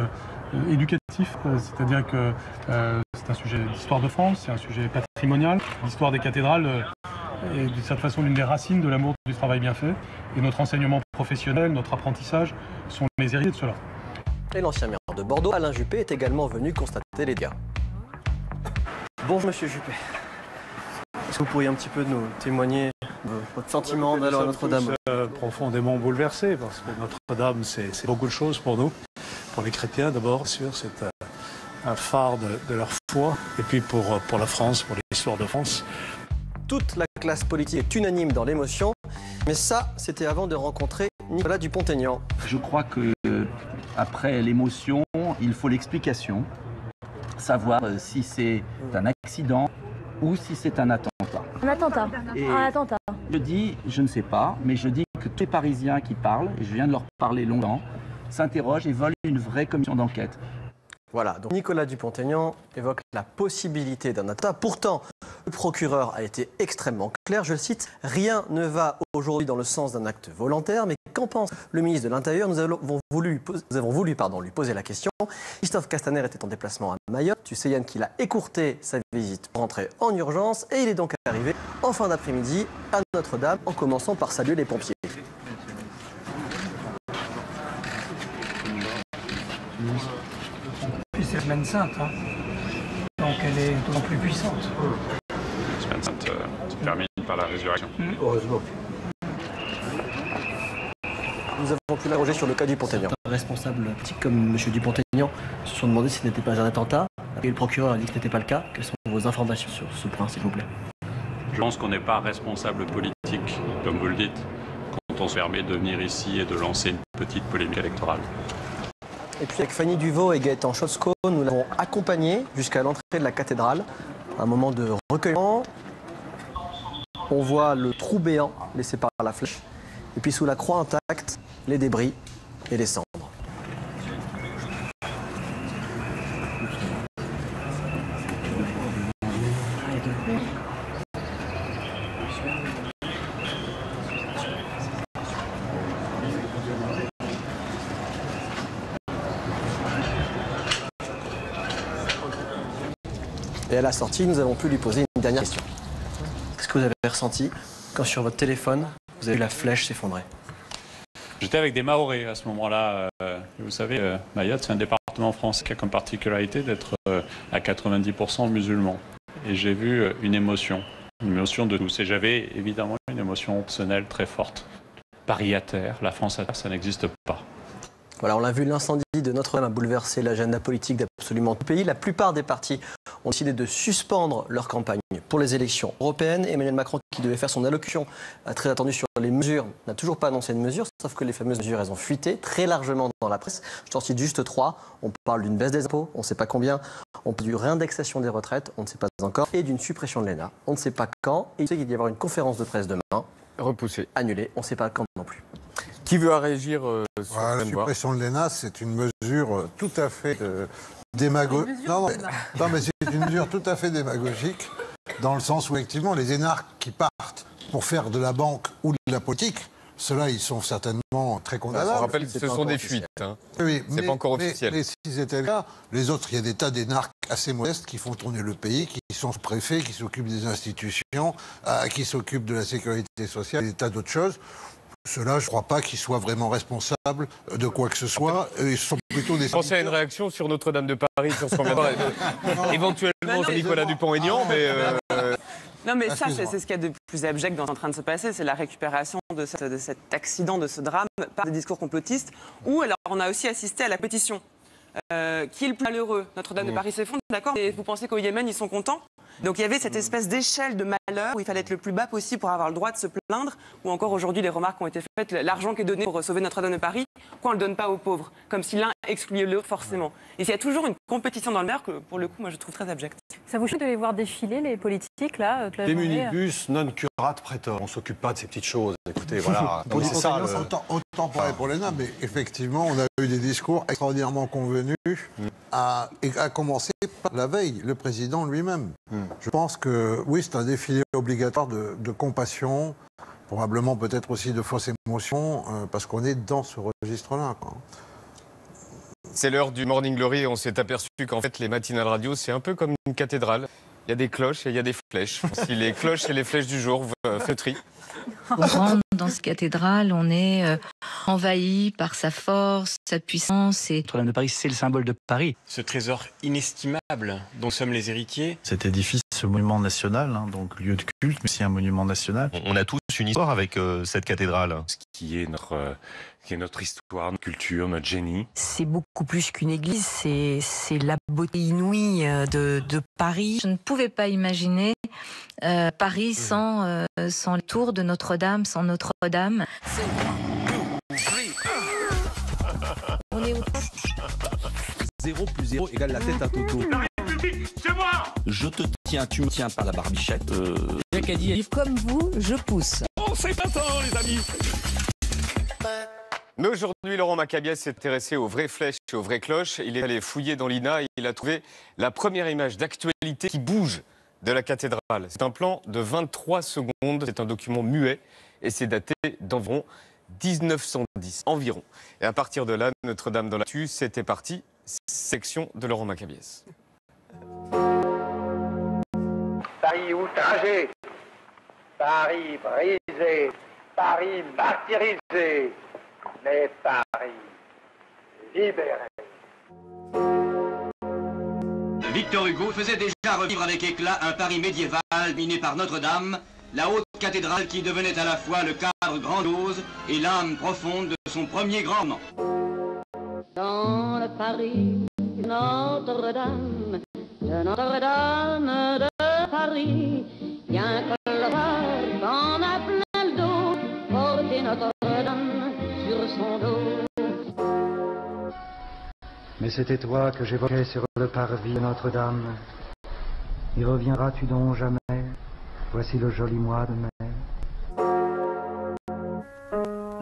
éducatif, c'est-à-dire que c'est un sujet d'histoire de France, c'est un sujet patrimonial. L'histoire des cathédrales est de cette façon l'une des racines de l'amour du travail bien fait. Et notre enseignement professionnel, notre apprentissage sont les héritiers de cela.
Et l'ancien maire de Bordeaux, Alain Juppé, est également venu constater les dégâts. Bonjour Monsieur Juppé. Est-ce que vous pourriez un petit peu nous témoigner de votre sentiment d'aller à Notre-Dame?
Profondément bouleversé, parce que Notre-Dame, c'est beaucoup de choses pour nous. Pour les chrétiens d'abord, sûr, c'est un phare de leur foi. Et puis pour la France, pour l'histoire de France.
Toute la classe politique est unanime dans l'émotion. Mais ça, c'était avant de rencontrer Nicolas Dupont-Aignan.
Je crois que après l'émotion, il faut l'explication. Savoir si c'est un accident ou si c'est un attentat.
Un attentat. Un attentat.
Je dis, je ne sais pas, mais je dis que tous les Parisiens qui parlent, et je viens de leur parler longtemps, s'interrogent et veulent une vraie commission d'enquête.
Voilà, donc Nicolas Dupont-Aignan évoque la possibilité d'un attentat. Pourtant, le procureur a été extrêmement clair, je le cite, « Rien ne va aujourd'hui dans le sens d'un acte volontaire, mais qu'en pense le ministre de l'Intérieur ?» Nous avons voulu lui poser la question. Christophe Castaner était en déplacement à Mayotte. Tu sais Yann qu'il a écourté sa visite pour rentrer en urgence et il est donc arrivé en fin d'après-midi à Notre-Dame en commençant par saluer les pompiers.
Puis c'est Semaine Sainte, hein. Donc elle est d'autant plus puissante.
Semaine Sainte se termine par la résurrection.
Heureusement.
Nous avons pu l'interroger sur le cas Dupont-Aignan.
Certains responsables politiques comme M. Dupont-Aignan se sont demandé si ce n'était pas un attentat. Et le procureur a dit que ce n'était pas le cas. Quelles sont vos informations sur ce point, s'il vous plaît?
Je pense qu'on n'est pas responsable politique, comme vous le dites, quand on se permet de venir ici et de lancer une petite polémique électorale.
Et puis avec Fanny Duvaux et Gaëtan Chosco, nous l'avons accompagné jusqu'à l'entrée de la cathédrale. Un moment de recueillement. On voit le trou béant laissé par la flèche. Et puis sous la croix intacte, les débris et les cendres. Et à la sortie, nous avons pu lui poser une dernière question. Qu'est-ce que vous avez ressenti quand sur votre téléphone, vous avez vu la flèche s'effondrer?
J'étais avec des Mahorais à ce moment-là. Vous savez, Mayotte, c'est un département français qui a comme particularité d'être à 90% musulman. Et j'ai vu une émotion de tous. Et j'avais évidemment une émotion personnelle très forte. Paris à terre, la France à terre, ça n'existe pas.
Voilà, on l'a vu, l'incendie de Notre-Dame a bouleversé l'agenda politique d'absolument tout le pays. La plupart des partis ont décidé de suspendre leur campagne pour les élections européennes. Emmanuel Macron, qui devait faire son allocution très attendue sur les mesures, n'a toujours pas annoncé de mesures, sauf que les fameuses mesures, elles ont fuité très largement dans la presse. Je t'en cite juste 3. On parle d'une baisse des impôts, on ne sait pas combien. On parle d'une réindexation des retraites, on ne sait pas encore. Et d'une suppression de l'ENA, on ne sait pas quand. Et il sait qu'il va y avoir une conférence de presse demain.
Repoussée.
Annulée, on ne sait pas quand non plus.
Qui veut réagir sur
la suppression de l'ENA, c'est une mesure tout à fait démagogique. Non, mais c'est une mesure tout à fait démagogique, dans le sens où, effectivement, les énarques qui partent pour faire de la banque ou de la politique, ceux-là, ils sont certainement très condamnables.
On rappelle que ce sont des fuites. Hein.
Oui,
c'est pas encore officiel.
Mais si c'était le cas, les autres, il y a des tas d'énarques assez modestes qui font tourner le pays, qui sont préfets, qui s'occupent des institutions, qui s'occupent de la sécurité sociale, et des tas d'autres choses. Ceux-là, je ne crois pas qu'ils soient vraiment responsables de quoi que ce soit. Ils sont plutôt des...
Pensez à une réaction sur Notre-Dame de Paris, sur ce qu'on vient de voir. Éventuellement sur Nicolas Dupont-Aignan, mais...
Non, mais ça, c'est ce qu'il y a de plus abject dans ce qui est en train de se passer, c'est la récupération de cet accident, de ce drame, par des discours complotistes, où alors, on a aussi assisté à la pétition. Qui est le plus malheureux? Notre-Dame de Paris s'effondre, d'accord? Et vous pensez qu'au Yémen, ils sont contents? Donc il y avait cette espèce d'échelle de malheur où il fallait être le plus bas possible pour avoir le droit de se plaindre, ou encore aujourd'hui les remarques qui ont été faites, l'argent qui est donné pour sauver Notre-Dame de Paris, pourquoi on ne le donne pas aux pauvres? Comme si l'un excluait l'autre forcément. Et il y a toujours une compétition dans le maire que, pour le coup, moi je trouve très abjecte.
Ça vous choque de les voir défiler, les politiques, là, toute la
Les
journée?
munibus non curat prétor. On ne s'occupe pas de ces petites choses. Écoutez, voilà.
Pour
c'est ça.
Autant parler pour l'ENA, mais effectivement, on a eu des discours extraordinairement convenus, à commencer par la veille, le président lui-même. Je pense que, oui, c'est un défilé obligatoire de compassion, probablement peut-être aussi de fausses émotions, parce qu'on est dans ce registre-là.
C'est l'heure du Morning Glory et on s'est aperçu qu'en fait, les matinales radio, c'est un peu comme une cathédrale. Il y a des cloches et il y a des flèches. Si les cloches et les flèches du jour, faites tri.
On rentre dans cette cathédrale, on est envahi par sa force, sa puissance.
Notre-Dame de Paris, c'est le symbole de Paris.
Ce trésor inestimable dont nous sommes les héritiers.
Cet édifice, ce monument national, donc lieu de culte, mais c'est un monument national.
On a tous une histoire avec cette cathédrale.
Ce qui est notre histoire, notre culture, notre génie.
C'est beaucoup plus qu'une église, c'est la beauté inouïe de Paris.
Je ne pouvais pas imaginer Paris sans les tours de Notre-Dame, sans Notre-Dame.
On est au top. 0 plus 0 égale la tête à Toto.
La République, c'est moi!
Je te tiens, tu me tiens par la barbichette.
J'ai qu'à dire, comme vous, je pousse.
Oh, c'est pas temps, les amis!
Mais aujourd'hui, Laurent Macabiès s'est intéressé aux vraies flèches et aux vraies cloches. Il est allé fouiller dans l'INA et il a trouvé la première image d'actualité qui bouge de la cathédrale. C'est un plan de 23 secondes, c'est un document muet et c'est daté d'environ 1910 environ. Et à partir de là, Notre-Dame dans l'actu, c'était parti. Section de Laurent Macabiès.
Paris outragé, Paris brisé, Paris martyrisé, mais Paris libéré.
Victor Hugo faisait déjà revivre avec éclat un Paris médiéval miné par Notre-Dame, la haute cathédrale qui devenait à la fois le cadre grandiose et l'âme profonde de son premier grand roman.
Dans le Paris de Notre-Dame, de Paris, bien que l'orage en a plein le dos, porter Notre-Dame sur son dos.
Mais c'était toi que j'évoquais sur le parvis de Notre-Dame. Y reviendras-tu donc jamais? Voici le joli mois de mai.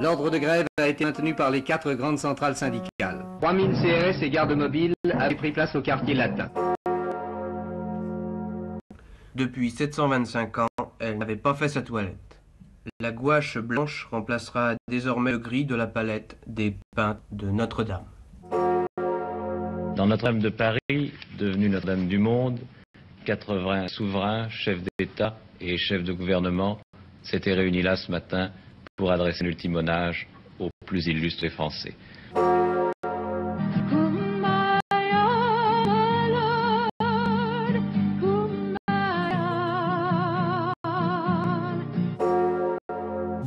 L'ordre de grève a été maintenu par les 4 grandes centrales syndicales. 3000 CRS et gardes mobiles avaient pris place au quartier latin.
Depuis 725 ans, elle n'avait pas fait sa toilette. La gouache blanche remplacera désormais le gris de la palette des peintres de Notre-Dame.
Dans Notre-Dame de Paris, devenue Notre-Dame du monde, 80 souverains, chefs d'État et chefs de gouvernement s'étaient réunis là ce matin pour adresser un ultime hommage aux plus illustres Français.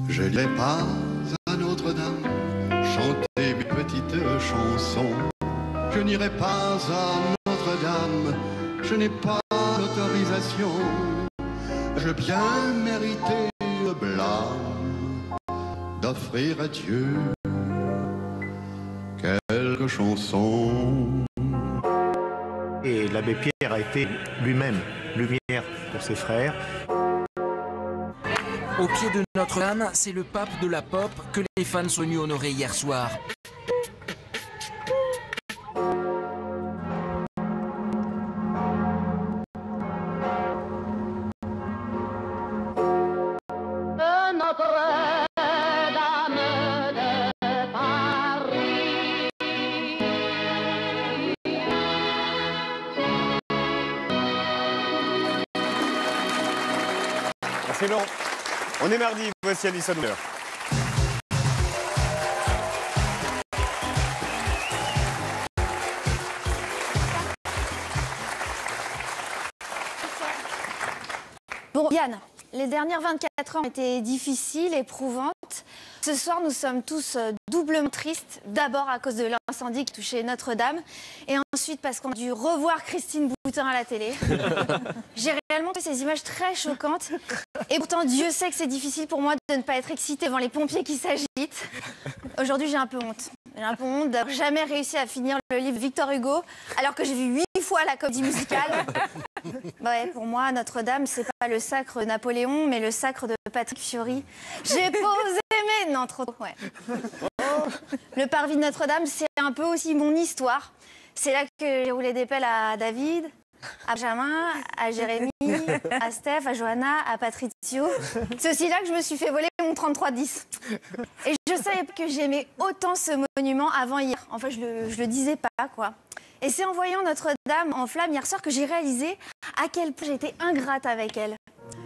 Je n'irai pas à Notre-Dame chanter mes petites chansons. Je n'irai pas à Notre-Dame, je n'ai pas l'autorisation. Je bien mérité le blâme d'offrir à Dieu quelques chansons.
Et l'abbé Pierre a été lui-même lumière pour ses frères.
Au pied de Notre-Dame, c'est le pape de la pop que les fans sont venus honorer hier soir.
Notre-Dame de Paris.
Merci Laurent. On est mardi, voici Alison Miller.
Bon, Yann, les dernières 24 heures ont été difficiles, éprouvantes. Ce soir, nous sommes tous doublement tristes. D'abord à cause de l'incendie qui touchait Notre-Dame. Et ensuite parce qu'on a dû revoir Christine Boutin à la télé. J'ai réellement trouvé ces images très choquantes. Et pourtant, Dieu sait que c'est difficile pour moi de ne pas être excitée devant les pompiers qui s'agitent. Aujourd'hui, j'ai un peu honte. J'ai un peu honte d'avoir jamais réussi à finir le livre Victor Hugo, alors que j'ai vu 8 fois la comédie musicale. Ouais, pour moi, Notre-Dame, c'est pas le sacre de Napoléon, mais le sacre de Patrick Fiori. J'ai posé mes... Non, trop... Ouais. Le parvis de Notre-Dame, c'est un peu aussi mon histoire. C'est là que j'ai roulé des pelles à David, à Benjamin, à Jérémy, à Steph, à Johanna, à Patricio. C'est aussi là que je me suis fait voler mon 3310. Et je savais que j'aimais autant ce monument avant hier. Enfin, je le disais pas, quoi. Et c'est en voyant Notre-Dame en flammes hier soir que j'ai réalisé à quel point j'étais ingrate avec elle.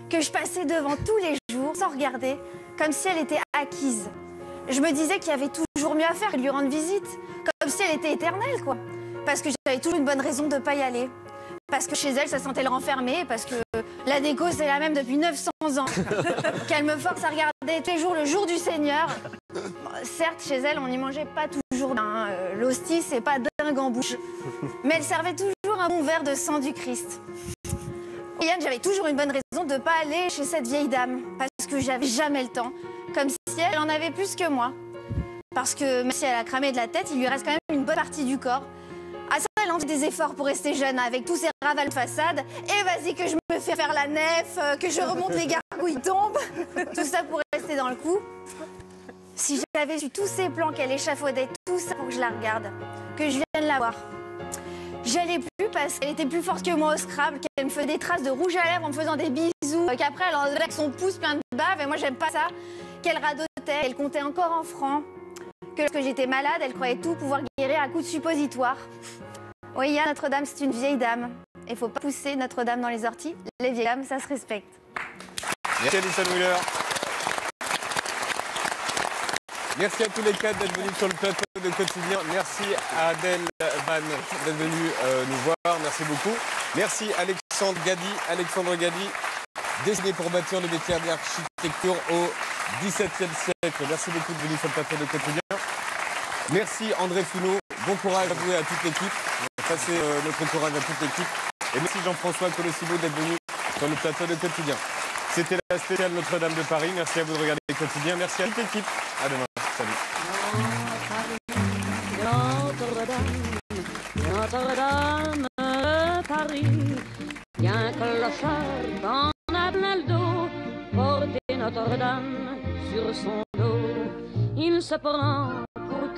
Que je passais devant tous les jours sans regarder, comme si elle était acquise. Je me disais qu'il y avait toujours mieux à faire que de lui rendre visite, comme si elle était éternelle, quoi. Parce que j'avais toujours une bonne raison de ne pas y aller. Parce que chez elle, ça sentait le renfermer, parce que la déco, c'est la même depuis 900 ans. Qu'elle me force à regarder tous les jours le jour du Seigneur. Bon, certes, chez elle, on n'y mangeait pas toujours bien. L'hostie, c'est pas dingue en bouche. Mais elle servait toujours un bon verre de sang du Christ. Et Yann, j'avais toujours une bonne raison de ne pas aller chez cette vieille dame. Parce que j'avais jamais le temps. Comme si elle en avait plus que moi. Parce que même si elle a cramé de la tête, il lui reste quand même une bonne partie du corps. Ah ça, elle en fait des efforts pour rester jeune avec tous ces ravals de façade. Et vas-y que je me fais faire la nef, que je remonte les gargouilles tombent. Tout ça pour rester dans le coup. Si j'avais su tous ces plans qu'elle échafaudait, tout ça pour que je la regarde, que je vienne la voir. J'allais plus parce qu'elle était plus forte que moi au Scrabble, qu'elle me faisait des traces de rouge à lèvres en me faisant des bisous, qu'après elle en faisait avec son pouce plein de bave et moi j'aime pas ça, qu'elle radotait, elle comptait encore en francs. Que lorsque j'étais malade, elle croyait tout pouvoir guérir à coups de suppositoire. Oui, Yann, Notre-Dame, c'est une vieille dame. Il faut pas pousser Notre-Dame dans les orties. Les vieilles dames, ça se respecte.
Merci Alison Wheeler. Merci à tous les quatre d'être venus sur le plateau de Quotidien. Merci à Adèle Van d'être venue nous voir. Merci beaucoup. Merci Alexandre Gadi, destiné pour bâtir le métier d'architecture au XVIIe siècle. Merci beaucoup de venir sur le plateau de Quotidien. Merci André Funot. Bon courage à vous et à toute l'équipe. Passez notre courage à toute l'équipe. Et merci Jean-François Colossimo d'être venu sur le plateau de Quotidien. C'était la spéciale Notre-Dame de Paris. Merci à vous de regarder Quotidien. Merci à toute l'équipe. À demain. Salut.
Notre-Dame de Paris, bien clochard en a plein le dos, porter Notre-Dame sur son dos, il se prend pour